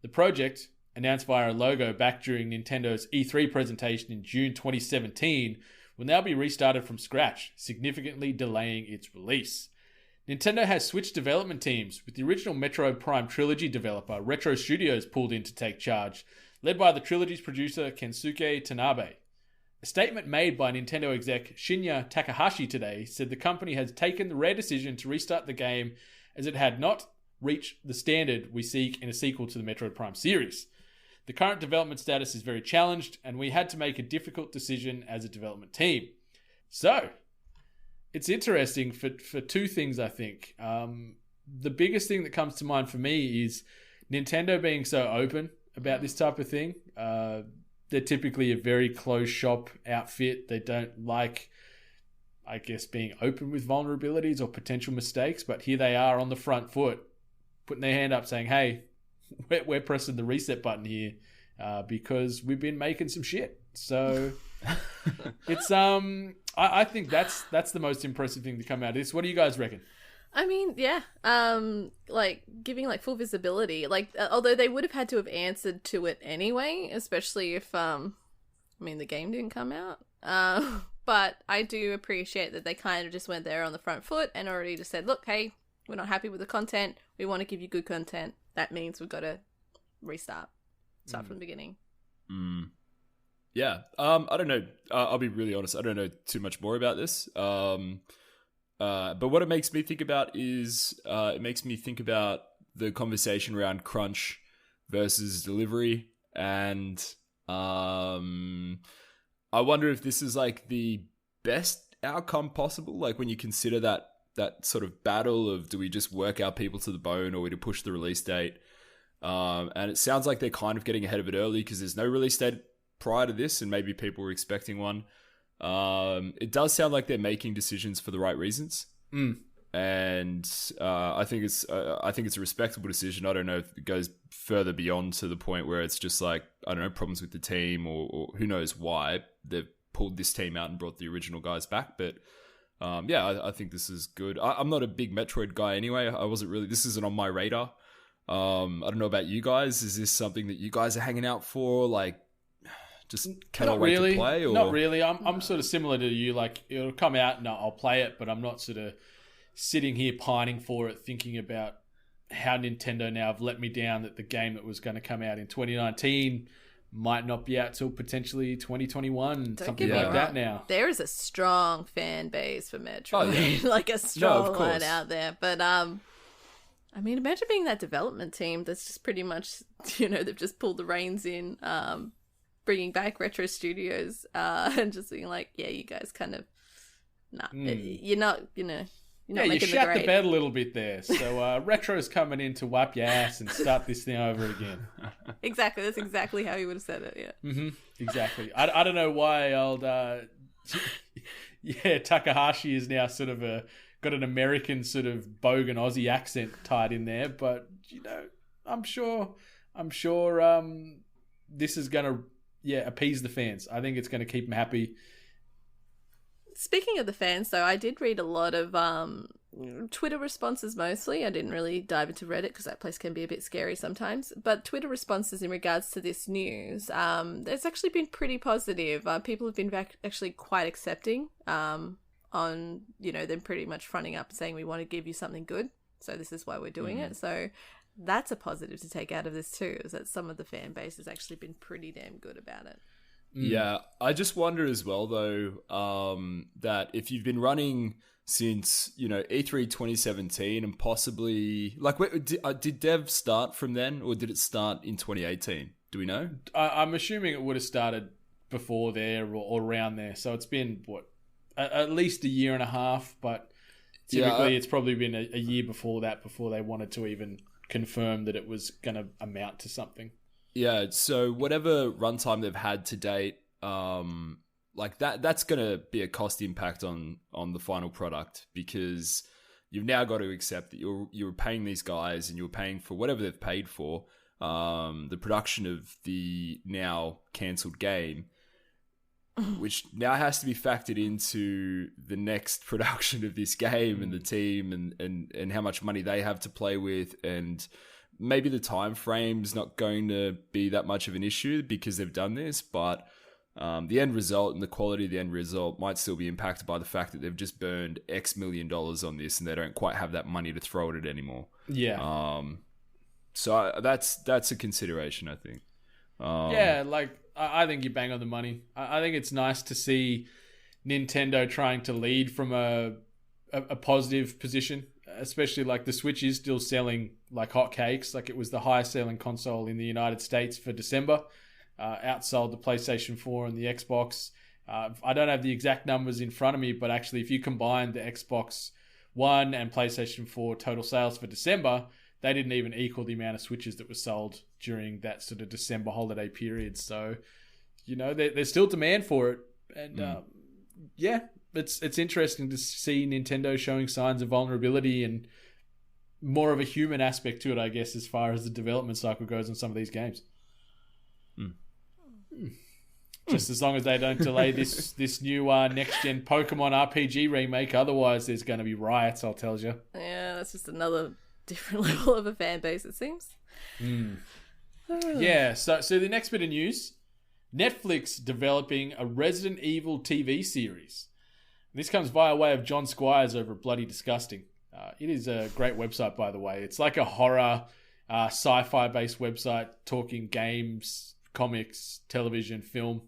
The project, announced via a logo back during Nintendo's E3 presentation in June 2017, will now be restarted from scratch, significantly delaying its release. Nintendo has switched development teams, with the original Metroid Prime Trilogy developer Retro Studios pulled in to take charge, led by the trilogy's producer Kensuke Tanabe. A statement made by Nintendo exec Shinya Takahashi today said the company has taken the rare decision to restart the game as it had not reached the standard we seek in a sequel to the Metroid Prime series. The current development status is very challenged, and we had to make a difficult decision as a development team. So, it's interesting for two things, I think. The biggest thing that comes to mind for me is Nintendo being so open about this type of thing. They're typically a very closed shop outfit. They don't like, I guess, being open with vulnerabilities or potential mistakes, but here they are on the front foot, putting their hand up saying, hey, we're pressing the reset button here because we've been making some shit. So it's I think that's the most impressive thing to come out of this. What do you guys reckon? I mean, yeah, like giving like full visibility, like although they would have had to have answered to it anyway, especially if the game didn't come out. But I do appreciate that they kind of just went there on the front foot and already just said, look, hey, we're not happy with the content. We want to give you good content. That means we've got to start from the beginning. Yeah. I don't know. I'll be really honest. I don't know too much more about this. But what it makes me think about is it makes me think about the conversation around crunch versus delivery. And I wonder if this is like the best outcome possible. Like when you consider that sort of battle of do we just work our people to the bone or we to push the release date? And it sounds like they're kind of getting ahead of it early because there's no release date prior to this and maybe people were expecting one. It does sound like they're making decisions for the right reasons. And I think it's a respectable decision. I don't know if it goes further beyond to the point where it's just like, I don't know, problems with the team or who knows why they've pulled this team out and brought the original guys back. But I think this is good. I'm not a big Metroid guy anyway. This isn't on my radar. I don't know about you guys. Is this something that you guys are hanging out for? Like, just cannot wait to play? Or? Not really. I'm sort of similar to you. Like, it'll come out and I'll play it, but I'm not sort of sitting here pining for it, thinking about how Nintendo now have let me down that the game that was going to come out in 2019 might not be out till potentially 2021, something like that now. There is a strong fan base for Metroid, like a strong one out there. But imagine being that development team that's just pretty much, they've just pulled the reins in, bringing back Retro Studios, and just being like, yeah, you guys kind of, you're not, you're not making you shat the bed a little bit there. So Retro's coming in to wipe your ass and start this thing over again. Exactly. That's exactly how he would have said it, yeah. Mm-hmm. Exactly. I don't know why old Takahashi is now sort of got an American sort of bogan Aussie accent tied in there, but I'm sure this is going to appease the fans. I think it's going to keep them happy. Speaking of the fans, though, I did read a lot of Twitter responses mostly. I didn't really dive into Reddit because that place can be a bit scary sometimes. But Twitter responses in regards to this news, it's actually been pretty positive. People have been actually quite accepting on, them pretty much fronting up and saying, we want to give you something good, so this is why we're doing it. So that's a positive to take out of this too, is that some of the fan base has actually been pretty damn good about it. Yeah, I just wonder as well, though, that if you've been running since, E3 2017 and possibly... did Dev start from then, or did it start in 2018? Do we know? I'm assuming it would have started before there or around there. So it's been, at least a year and a half, but typically it's probably been a year before that, before they wanted to even confirm that it was going to amount to something. Yeah, so whatever runtime they've had to date, that's going to be a cost impact on the final product, because you've now got to accept that you're paying these guys and you're paying for whatever they've paid for, the production of the now cancelled game, which now has to be factored into the next production of this game and the team and how much money they have to play with, and maybe the time frame's not going to be that much of an issue because they've done this, but the end result and the quality of the end result might still be impacted by the fact that they've just burned X million dollars on this and they don't quite have that money to throw at it anymore. Yeah. So that's a consideration, I think. I think you bang on the money. I think it's nice to see Nintendo trying to lead from a positive position, especially the Switch is still selling like hotcakes. It was the highest selling console in the United States for December, outsold the PlayStation 4 and the Xbox. I don't have the exact numbers in front of me, but actually if you combine the Xbox One and PlayStation 4 total sales for December, they didn't even equal the amount of Switches that were sold during that sort of December holiday period. So, there's still demand for it. And it's interesting to see Nintendo showing signs of vulnerability and more of a human aspect to it, I guess, as far as the development cycle goes on some of these games. Just as long as they don't delay this new next-gen Pokemon RPG remake. Otherwise, there's going to be riots, I'll tell you. Yeah, that's just another different level of a fan base, it seems. Yeah, so the next bit of news, Netflix developing a Resident Evil TV series. This comes via way of John Squires over at Bloody Disgusting. It is a great website, by the way. It's like a horror, sci-fi based website talking games, comics, television, film.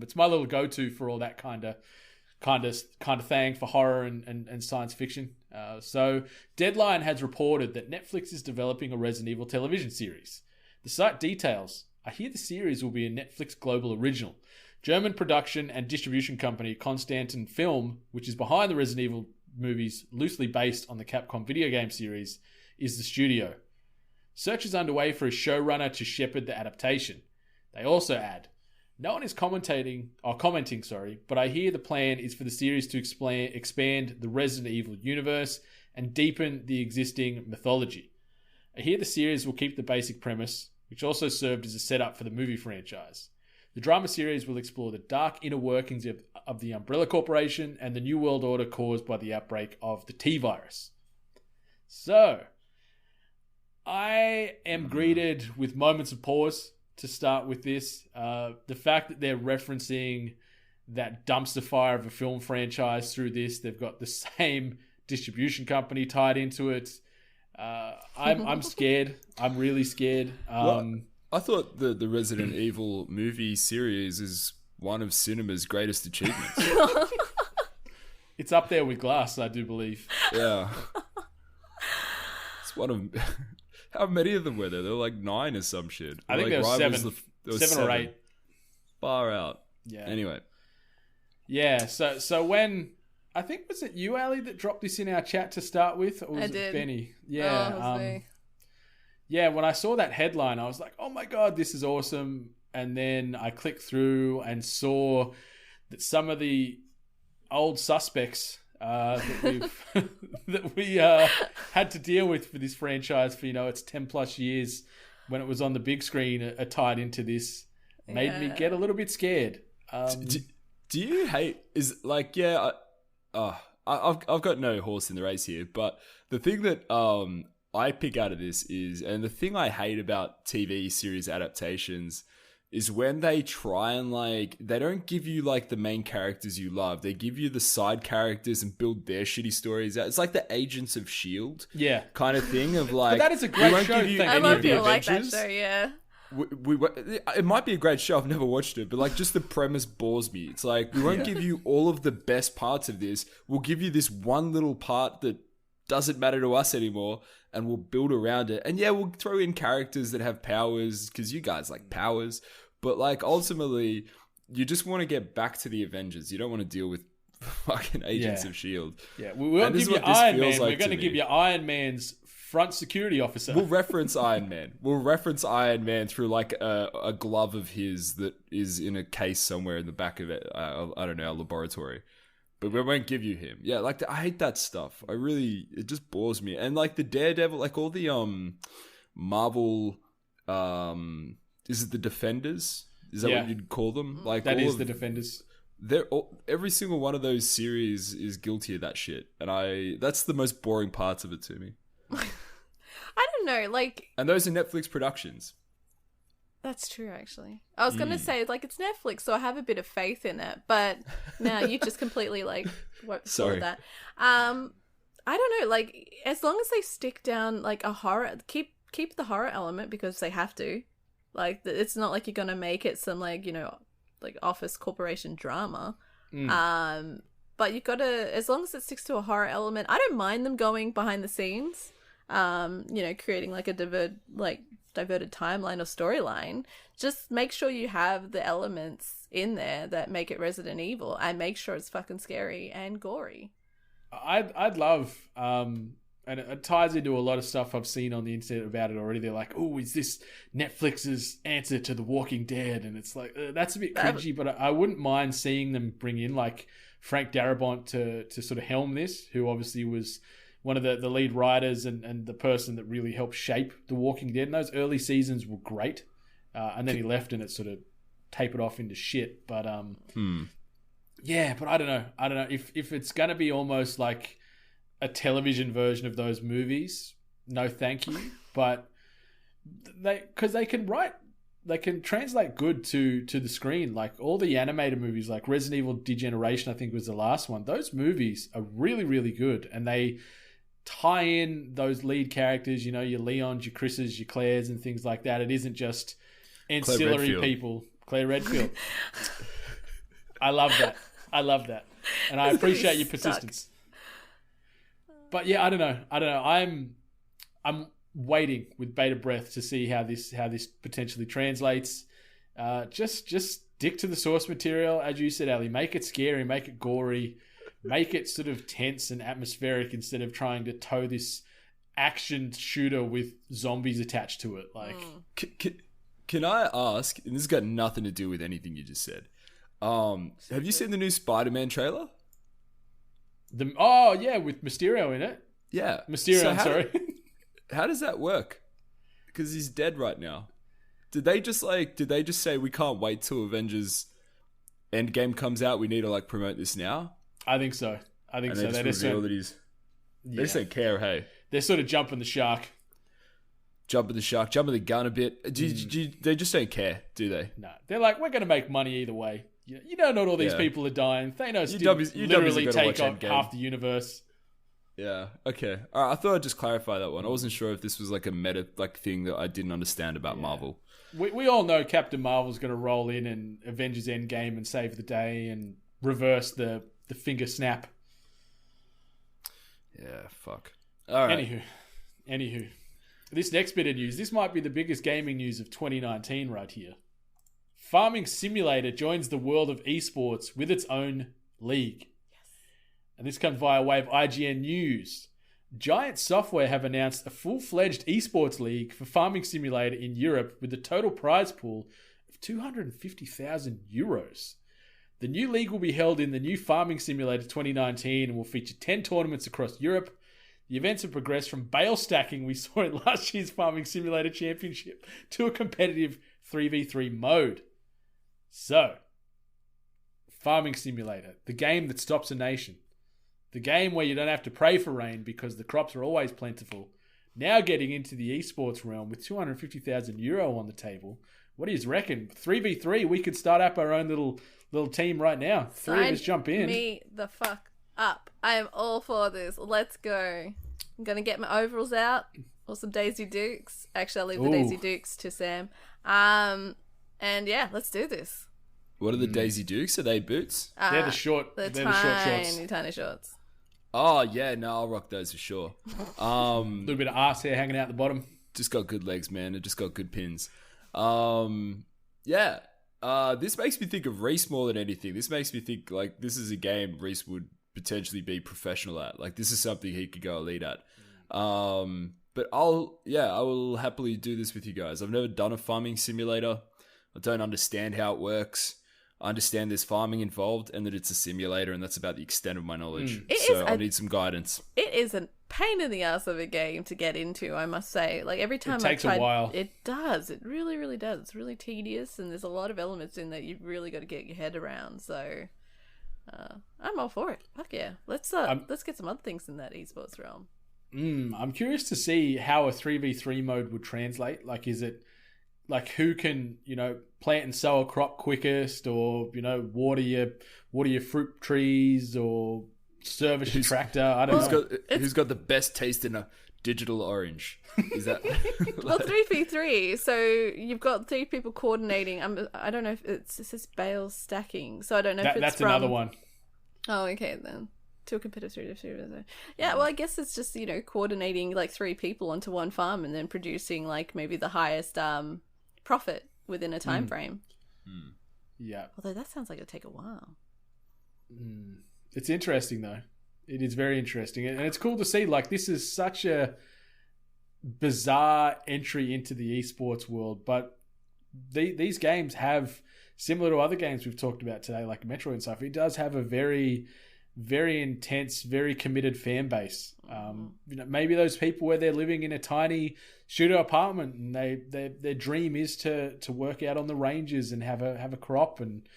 It's my little go-to for all that kind of thing for horror and science fiction. So Deadline has reported that Netflix is developing a Resident Evil television series. The site details, I hear the series will be a Netflix global original. German production and distribution company Constantin Film, which is behind the Resident Evil movies loosely based on the Capcom video game series, is the studio. Search is underway for a showrunner to shepherd the adaptation. They also add, no one is commenting, but I hear the plan is for the series to expand the Resident Evil universe and deepen the existing mythology. I hear the series will keep the basic premise, which also served as a setup for the movie franchise. The drama series will explore the dark inner workings of the Umbrella Corporation and the New World Order caused by the outbreak of the T-Virus. So, I am greeted with moments of pause to start with this. The fact that they're referencing that dumpster fire of a film franchise through this, they've got the same distribution company tied into it. I'm scared. I'm really scared. I thought the Resident Evil movie series is one of cinema's greatest achievements. It's up there with Glass, I do believe. Yeah. It's one of... How many of them were there? There were like 9 or some shit. I think there were 7 or 8. Far out. Yeah. Anyway. Yeah, so when... I think, was it you, Ali, that dropped this in our chat to start with? Or was it did. Benny? Yeah. Oh, it was me. Yeah, when I saw that headline, I was like, oh my God, this is awesome. And then I clicked through and saw that some of the old suspects that we had to deal with for this franchise for, its 10 plus years when it was on the big screen are tied into this. made me get a little bit scared. Do you hate? I've got no horse in the race here, but the thing that I pick out of this is, and the thing I hate about TV series adaptations is when they try and they don't give you the main characters you love. They give you the side characters and build their shitty stories out. It's like the Agents of S.H.I.E.L.D. kind of thing of But that is a great show. I love people like that show, yeah. It might be a great show. I've never watched it, but just the premise bores me. It's we won't give you all of the best parts of this. We'll give you this one little part that doesn't matter to us anymore, and we'll build around it. And yeah, we'll throw in characters that have powers because you guys like powers. But ultimately, you just want to get back to the Avengers. You don't want to deal with fucking Agents of S.H.I.E.L.D. Yeah, we won't give you Iron Man. We're going to give you Iron Man's front security officer. We'll reference Iron Man. We'll reference Iron Man through a glove of his that is in a case somewhere in the back of it. I don't know, a laboratory. But we won't give you him. Yeah, I hate that stuff. It just bores me. And the Daredevil, all the Marvel, is it the Defenders? Is that what you'd call them? That is the Defenders. Every single one of those series is guilty of that shit. And that's the most boring parts of it to me. I don't know, And those are Netflix productions. That's true, actually. I was going to say, it's Netflix, so I have a bit of faith in it, but now you just completely, Sorry. that. I don't know, as long as they stick down, a horror, keep the horror element, because they have to. It's not like you're going to make it some, office corporation drama. But you've got to, as long as it sticks to a horror element, I don't mind them going behind the scenes, creating a diverted timeline or storyline. Just make sure you have the elements in there that make it Resident Evil, and make sure it's fucking scary and gory. I'd love, and it ties into a lot of stuff I've seen on the internet about it already. They're like, oh, is this Netflix's answer to The Walking Dead? And it's that's a bit cringy, but I wouldn't mind seeing them bring in Frank Darabont to sort of helm this, who obviously was one of the lead writers and the person that really helped shape The Walking Dead. And those early seasons were great. And then he left and it sort of tapered off into shit. But yeah, but I don't know. If it's going to be almost like a television version of those movies, no thank you. But because they can translate good to the screen. All the animated movies, like Resident Evil Degeneration, I think was the last one. Those movies are really, really good. And they tie in those lead characters, your Leons, your Chris's, your Claires and things like that. It isn't just ancillary people. Claire Redfield. I love that. And I appreciate your persistence. But yeah, I don't know. I'm waiting with bated breath to see how this potentially translates. Just stick to the source material, as you said, Ali. Make it scary, make it gory, make it sort of tense and atmospheric instead of trying to tow this action shooter with zombies attached to it. Can I ask? And this has got nothing to do with anything you just said. Have you seen the new Spider-Man trailer? With Mysterio in it. Yeah, Mysterio. Sorry. How does that work? Because he's dead right now. Did they just say we can't wait till Avengers Endgame comes out? We need to promote this now. I think so. They just reveal that he's. They just don't care. Hey, they're sort of jumping the shark. Jumping the gun a bit. They just don't care, do they? No, they're like, we're going to make money either way. You know, not all these people are dying. Thanos did literally take on half the universe. Yeah. Okay. All right. I thought I'd just clarify that one. I wasn't sure if this was a meta thing that I didn't understand about Marvel. We all know Captain Marvel's going to roll in and Avengers Endgame and save the day and reverse the finger snap. Yeah. Fuck. All right. Anywho, this next bit of news. This might be the biggest gaming news of 2019 right here. Farming Simulator joins the world of esports with its own league. And this comes via way of IGN News. Giant Software have announced a full-fledged esports league for Farming Simulator in Europe with a total prize pool of €250,000. The new league will be held in the new Farming Simulator 2019 and will feature 10 tournaments across Europe. The events have progressed from bale stacking we saw in last year's Farming Simulator Championship to a competitive 3v3 mode. So, Farming Simulator, the game that stops a nation. The game where you don't have to pray for rain because the crops are always plentiful. Now getting into the esports realm with €250,000 on the table. What do you reckon? 3v3, we could start up our own little team right now. Three of us jump in. Me the fuck up. I am all for this. Let's go. I'm going to get my overalls out or some Daisy Dukes. Actually, I'll leave the Daisy Dukes to Sam. And yeah, let's do this. What are the Daisy Dukes? Are they boots? They're the short shorts. Tiny shorts. Oh, yeah. No, I'll rock those for sure. A little bit of arse hair hanging out the bottom. Just got good legs, man. It just got good pins. Yeah. This makes me think of Reese more than anything. This makes me think, like, this is a game Reese would potentially be professional at. Like, this is something he could go elite at. But I will happily do this with you guys. I've never done a farming simulator. I don't understand how it works. I understand there's farming involved and that it's a simulator, and that's about the extent of my knowledge. So I need some guidance. It is a pain in the ass of a game to get into, I must say. Like, every time it takes a while. It does. It really, really does. It's really tedious, and there's a lot of elements in that you've really got to get your head around. So I'm all for it. Fuck yeah. Let's get some other things in that esports realm. I'm curious to see how a 3v3 mode would translate. Like, is it like who can, plant and sow a crop quickest, or, water your fruit trees, or service your tractor? I don't know. Who's got the best taste in a digital orange? Is that well, 3v3? So you've got three people coordinating. I don't know if it says bale stacking, so I don't know if it's that's another one. Oh, okay then. Two competitive. Yeah, well, I guess it's just coordinating like three people onto one farm and then producing like maybe the highest profit within a time frame. Yeah. Although that sounds like it'll take a while. It's interesting though. It is very interesting, and it's cool to see. Like, this is such a bizarre entry into the esports world, but these games have, similar to other games we've talked about today, like Metroid and stuff, it does have a very, very intense, very committed fan base. Maybe those people where they're living in a tiny studio apartment and their dream is to work out on the ranges and have a crop and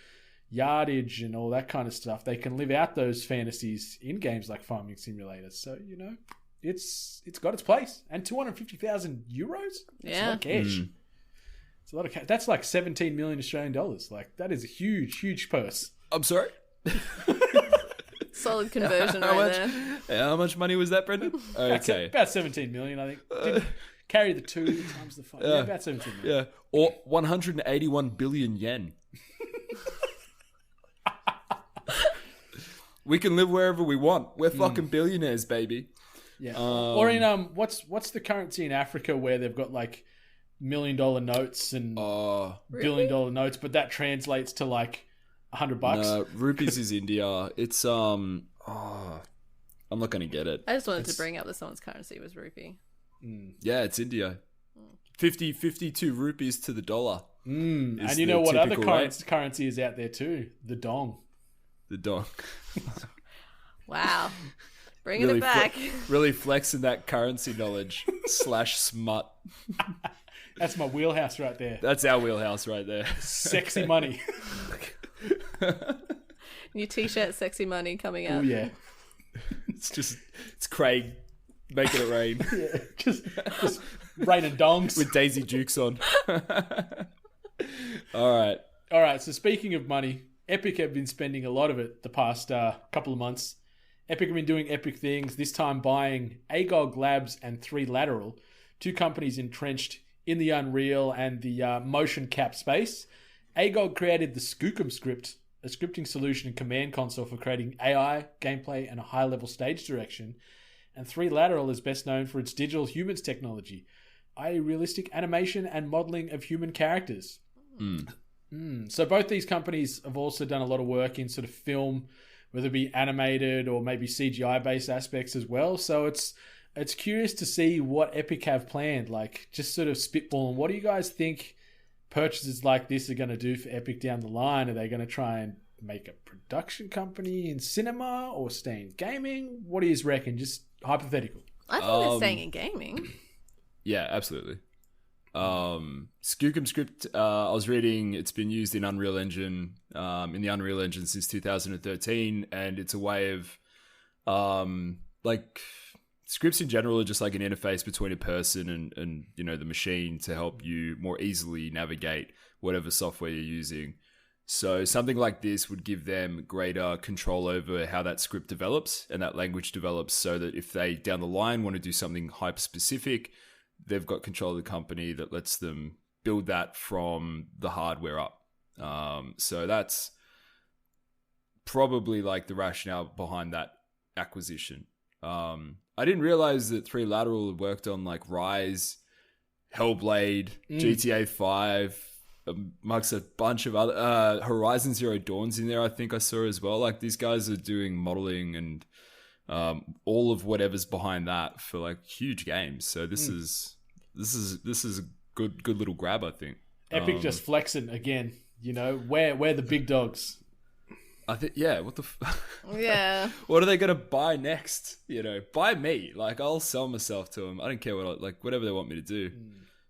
yardage and all that kind of stuff. They can live out those fantasies in games like Farming Simulators. So, it's got its place. And €250,000? That's a lot of cash. It's a lot of cash. That's like 17 million Australian dollars. Like, that is a huge, huge purse. I'm sorry? Solid conversion there. How much money was that, Brendan? Okay. About 17 million, I think. Didn't carry the 2 times the 5. Yeah, about 17 million. Yeah. Or 181 billion yen. We can live wherever we want. We're fucking billionaires, baby. Yeah. Or in what's the currency in Africa where they've got like $1 million notes and $1 billion notes, but that translates to like $100? No, rupees is India. It's I'm not gonna get it. I just wanted to bring up that someone's currency was rupee. Yeah, it's India. 52 rupees to the dollar. And you know what other currency is out there too? The dong. The dong. Wow. Bringing it back. Really flexing that currency knowledge / smut. That's my wheelhouse right there. That's our wheelhouse right there. Sexy money. New t-shirt, sexy money coming out. Oh yeah. It's Craig making it rain. Yeah, just raining dongs with Daisy Dukes on. All right. So speaking of money, Epic have been spending a lot of it the past couple of months. Epic have been doing epic things, this time buying AGOG Labs and 3 Lateral, 2 companies entrenched in the Unreal and the motion cap space. AGOG created the Skookum script, a scripting solution and command console for creating AI, gameplay, and a high-level stage direction. And 3 Lateral is best known for its digital humans technology, i.e. realistic animation and modeling of human characters. So both these companies have also done a lot of work in sort of film, whether it be animated or maybe CGI-based aspects as well. So it's curious to see what Epic have planned, like just sort of spitballing. What do you guys think purchases like this are going to do for Epic down the line? Are they going to try and make a production company in cinema or stay in gaming? What do you reckon? Just hypothetical. I think they're staying in gaming. Yeah, absolutely. Skookum script, I was reading, it's been used in Unreal Engine, in the Unreal Engine since 2013, and it's a way of, like, scripts in general are just like an interface between a person and you know, the machine to help you more easily navigate whatever software you're using. So something like this would give them greater control over how that script develops and that language develops, so that if they down the line want to do something hyper specific, they've got control of the company that lets them build that from the hardware up. So that's probably like the rationale behind that acquisition. I didn't realize that 3 Lateral had worked on like Rise, Hellblade, GTA 5, amongst a bunch of other Horizon Zero Dawn's in there, I think I saw as well. Like, these guys are doing modeling and all of whatever's behind that for like huge games. So this is a good little grab, I think. Epic just flexing again. You know, we're the big dogs. I think, yeah. What the? Yeah. What are they gonna buy next? You know, buy me. Like, I'll sell myself to them. I don't care whatever they want me to do,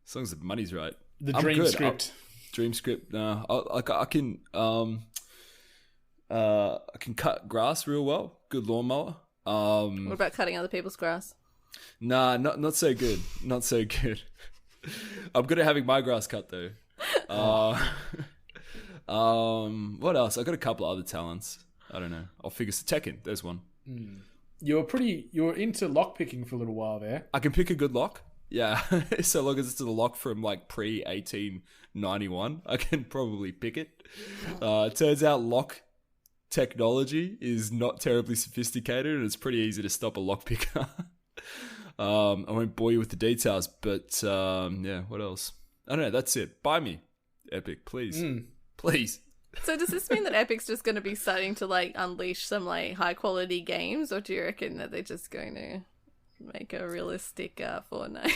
as long as the money's right. The dream script. Dream script. No, I can cut grass real well. Good lawnmower. What about cutting other people's grass? Nah, not so good. Not so good. I'm good at having my grass cut though. What else? I got a couple of other talents. I don't know. I'll figure Tekken. There's one. You were into lock picking for a little while there. I can pick a good lock. Yeah, so long as it's a lock from like pre-1891, I can probably pick it. Turns out lock technology is not terribly sophisticated, and it's pretty easy to stop a lock picker. I won't bore you with the details, but yeah, what else? I don't know, that's it. Buy me, Epic, please. Please. So does this mean that Epic's just going to be starting to like unleash some like high quality games, or do you reckon that they're just going to make a realistic Fortnite?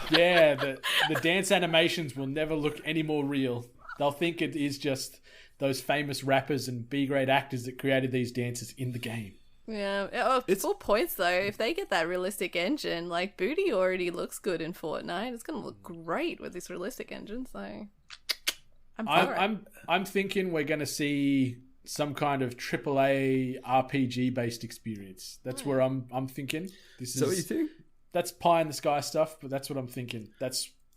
Yeah, the dance animations will never look any more real. They'll think it is just those famous rappers and B-grade actors that created these dances in the game. Yeah, it's full points though. If they get that realistic engine, like Booty already looks good in Fortnite, it's gonna look great with this realistic engine. So I'm thinking we're gonna see some kind of AAA RPG based experience. That's where I'm thinking. This is what you think? That's pie in the sky stuff, but that's what I'm thinking.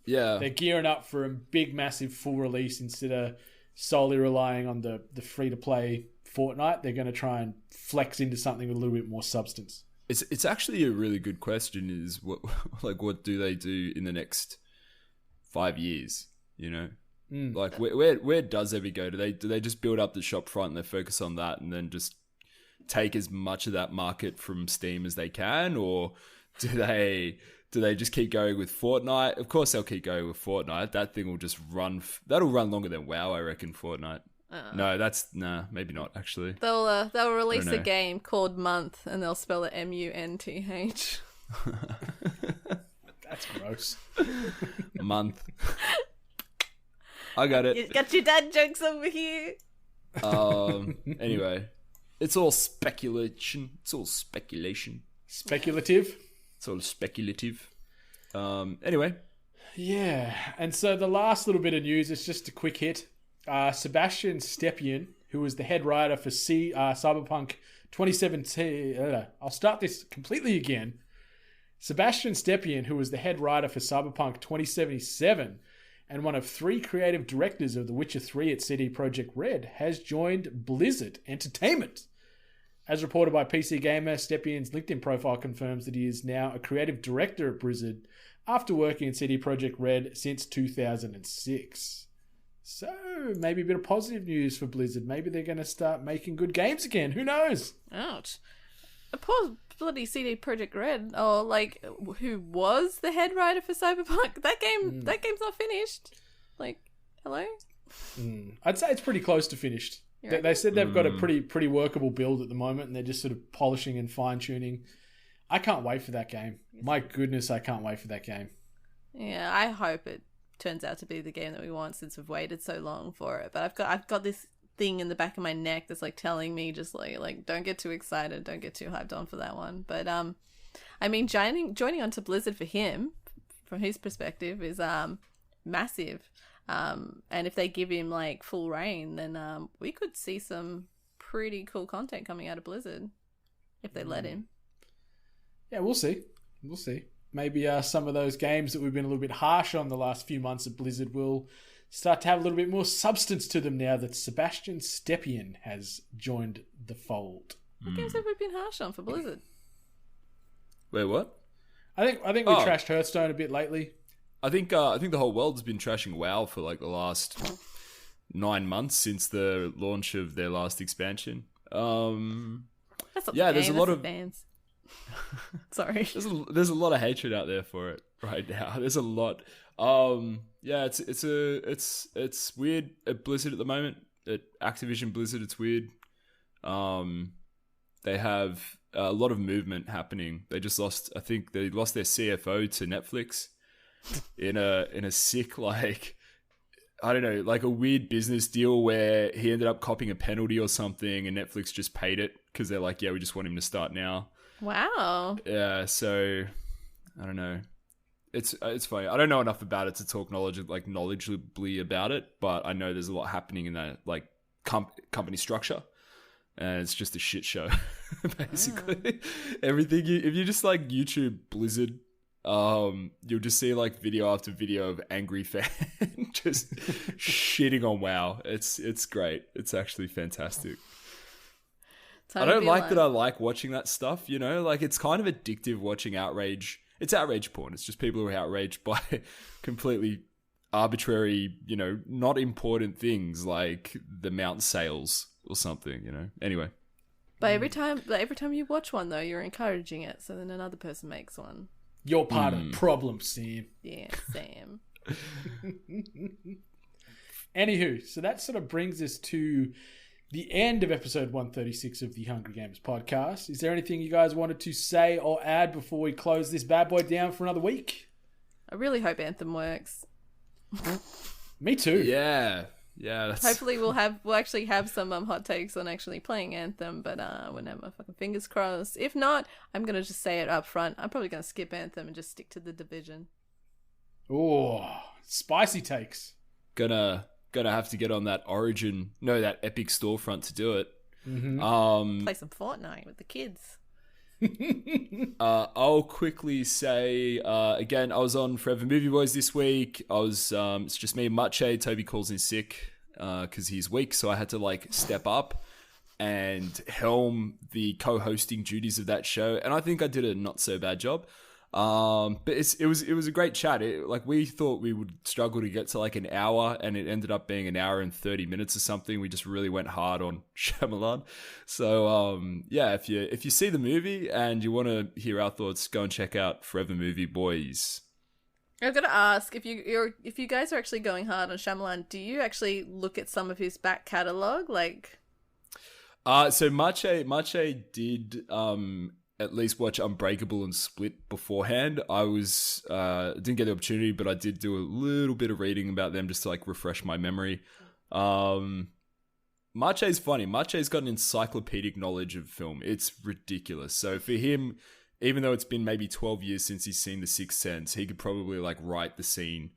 They're gearing up for a big, massive full release instead of solely relying on the free to play Fortnite. They're going to try and flex into something with a little bit more substance. It's actually a really good question. Is what do they do in the next 5 years? You know. Like where does Epic go? Do they just build up the shop front and they focus on that and then just take as much of that market from Steam as they can, or do they just keep going with Fortnite? Of course they'll keep going with Fortnite. That thing will just run. That'll run longer than WoW, I reckon. Fortnite. Maybe not actually. They'll release a game called Month and they'll spell it MUNTH. That's gross. Month. I got it. You got your dad jokes over here. Anyway, it's all speculation. Speculative. It's all speculative. Anyway. Yeah, and so the last little bit of news is just a quick hit. Sebastian Stepien, who was the head writer for Cyberpunk 2017. I'll start this completely again. Sebastian Stepien, who was the head writer for Cyberpunk 2077 and one of 3 creative directors of The Witcher 3 at CD Projekt Red, has joined Blizzard Entertainment. As reported by PC Gamer, Stepien's LinkedIn profile confirms that he is now a creative director at Blizzard after working at CD Projekt Red since 2006. So, maybe a bit of positive news for Blizzard. Maybe they're going to start making good games again. Who knows? Ouch. Poor bloody CD Projekt Red, or like who was the head writer for Cyberpunk? That game's not finished. Like, hello? I'd say it's pretty close to finished. They said they've got a pretty workable build at the moment, and they're just sort of polishing and fine tuning. I can't wait for that game. My goodness, I can't wait for that game. Yeah, I hope it turns out to be the game that we want, since we've waited so long for it. But I've got this thing in the back of my neck that's like telling me just like don't get too excited, don't get too hyped on for that one. But I mean, joining onto Blizzard for him, from his perspective is massive. And if they give him like full reign, then we could see some pretty cool content coming out of Blizzard if they let him. Yeah, we'll see. We'll see. Maybe some of those games that we've been a little bit harsh on the last few months of Blizzard will start to have a little bit more substance to them now that Sebastian Stepien has joined the fold. What games have we been harsh on for Blizzard? Wait, what? I think we trashed Hearthstone a bit lately. I think the whole world's been trashing WoW for like the last 9 months since the launch of their last expansion. That's not there's a lot of fans. Sorry. There's a lot of hatred out there for it right now. There's a lot. It's weird at Blizzard at the moment. At Activision Blizzard, it's weird. They have a lot of movement happening. They lost their CFO to Netflix in a sick, like, I don't know, like a weird business deal where he ended up copying a penalty or something and Netflix just paid it because they're like, yeah, we just want him to start now. Wow. Yeah, so I don't know. It's funny. I don't know enough about it to talk knowledgeably about it, but I know there's a lot happening in that like company structure, and it's just a shit show, basically. Everything. If you just like YouTube Blizzard, you'll just see like video after video of angry fans just shitting on WoW. It's great. It's actually fantastic. I don't like that I like watching that stuff, you know? Like, it's kind of addictive watching outrage. It's outrage porn. It's just people who are outraged by completely arbitrary, you know, not important things like the mount sales or something, you know? Anyway. But every time you watch one, though, you're encouraging it, so then another person makes one. You're part of the problem, Sam. Yeah, Sam. Anywho, so that sort of brings us to the end of episode 136 of the Hungry Gamers podcast. Is there anything you guys wanted to say or add before we close this bad boy down for another week? I really hope Anthem works. Me too. Yeah. Hopefully we'll actually have some hot takes on actually playing Anthem, but we'll have my fucking fingers crossed. If not, I'm gonna just say it up front. I'm probably gonna skip Anthem and just stick to the Division. Oh, spicy takes. Gonna have to get on that that Epic storefront to do it. Mm-hmm. Play some Fortnite with the kids. I'll quickly say again, I was on Forever Movie Boys this week. It's just me and Mache. Toby calls in sick because he's weak, so I had to like step up and helm the co-hosting duties of that show, and I think I did a not so bad job. But it was a great chat. We thought we would struggle to get to like an hour, and it ended up being an hour and 30 minutes or something. We just really went hard on Shyamalan. So if you see the movie and you want to hear our thoughts, go and check out Forever Movie Boys. I've got to ask, if you guys are actually going hard on Shyamalan, do you actually look at some of his back catalogue? Like, so Mache did at least watch Unbreakable and Split beforehand. I didn't get the opportunity, but I did do a little bit of reading about them just to like refresh my memory. Mache's funny. Mache's got an encyclopedic knowledge of film. It's ridiculous. So for him, even though it's been maybe 12 years since he's seen The Sixth Sense, he could probably like write the scene,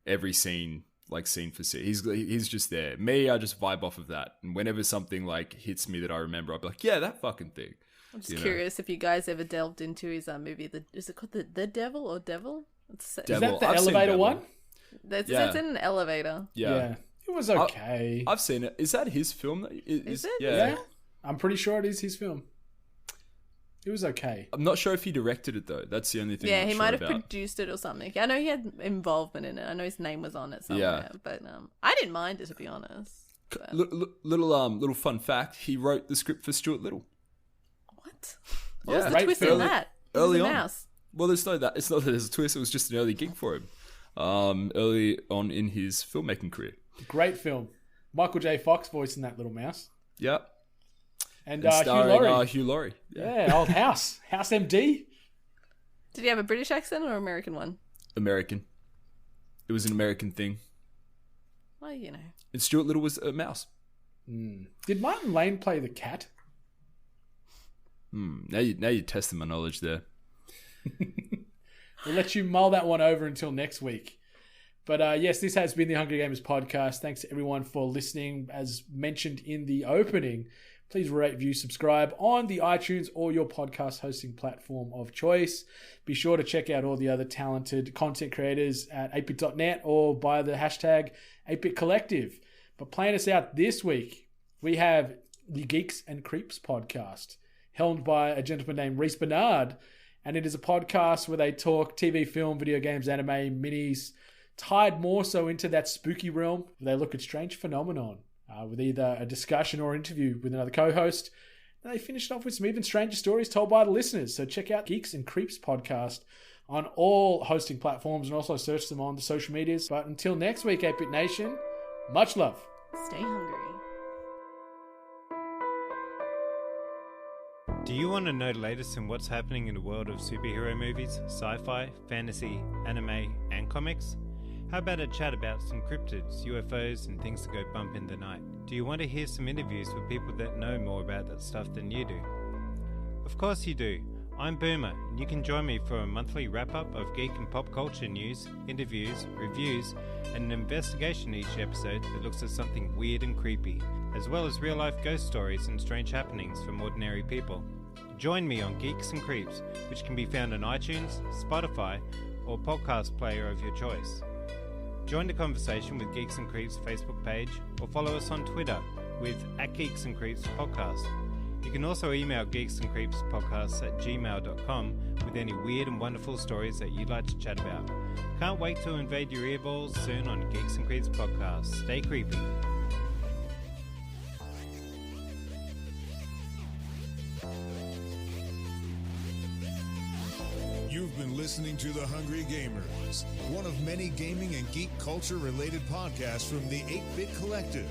every scene, like scene for scene. He's just there. Me, I just vibe off of that. And whenever something like hits me that I remember, I'll be like, yeah, that fucking thing. I'm just curious if you guys ever delved into his movie. Is it called The Devil or Devil? Is that the elevator one? It's in an elevator. Yeah. It was okay. I've seen it. Is that his film? Is it? Yeah. I'm pretty sure it is his film. It was okay. I'm not sure if he directed it though. That's the only thing. Yeah, he might have produced it or something. I know he had involvement in it. I know his name was on it somewhere. Yeah. But I didn't mind it, to be honest. But... Little fun fact: he wrote the script for Stuart Little. What? What was the twist in that? Early on. Mouse. Well, it's not that there's a twist. It was just an early gig for him. Early on in his filmmaking career. Great film. Michael J. Fox voicing that little mouse. Yep. And starring Hugh Laurie. Yeah, old House MD. Did he have a British accent or American one? American. It was an American thing. Well, you know. And Stuart Little was a mouse. Did Martin Lane play the cat? Now you're testing my knowledge there. We'll let you mull that one over until next week. But yes, this has been the Hungry Gamers podcast. Thanks to everyone for listening. As mentioned in the opening, please rate, review, subscribe on the iTunes or your podcast hosting platform of choice. Be sure to check out all the other talented content creators at 8bit.net or by the hashtag 8bitcollective. But playing us out this week, we have the Geeks and Creeps podcast, helmed by a gentleman named Reese Bernard. And it is a podcast where they talk TV, film, video games, anime, minis, tied more so into that spooky realm. They look at strange phenomenon with either a discussion or interview with another co-host. And they finished off with some even stranger stories told by the listeners. So check out Geeks and Creeps podcast on all hosting platforms and also search them on the social medias. But until next week, 8-Bit Nation, much love. Stay hungry. Do you want to know the latest in what's happening in the world of superhero movies, sci-fi, fantasy, anime, and comics? How about a chat about some cryptids, UFOs, and things to go bump in the night? Do you want to hear some interviews with people that know more about that stuff than you do? Of course you do. I'm Boomer, and you can join me for a monthly wrap-up of geek and pop culture news, interviews, reviews, and an investigation each episode that looks at something weird and creepy, as well as real-life ghost stories and strange happenings from ordinary people. Join me on Geeks and Creeps, which can be found on iTunes, Spotify, or podcast player of your choice. Join the conversation with Geeks and Creeps Facebook page, or follow us on Twitter with @GeeksandCreepsPodcast. You can also email geeksandcreepspodcasts@gmail.com with any weird and wonderful stories that you'd like to chat about. Can't wait to invade your earballs soon on Geeks and Creeps Podcast. Stay creepy. You've been listening to The Hungry Gamers, one of many gaming and geek culture related podcasts from the 8-Bit Collective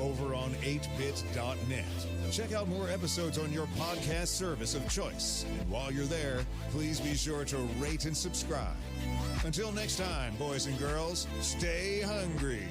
over on 8bit.net. Check out more episodes on your podcast service of choice. And while you're there, please be sure to rate and subscribe. Until next time, boys and girls, stay hungry.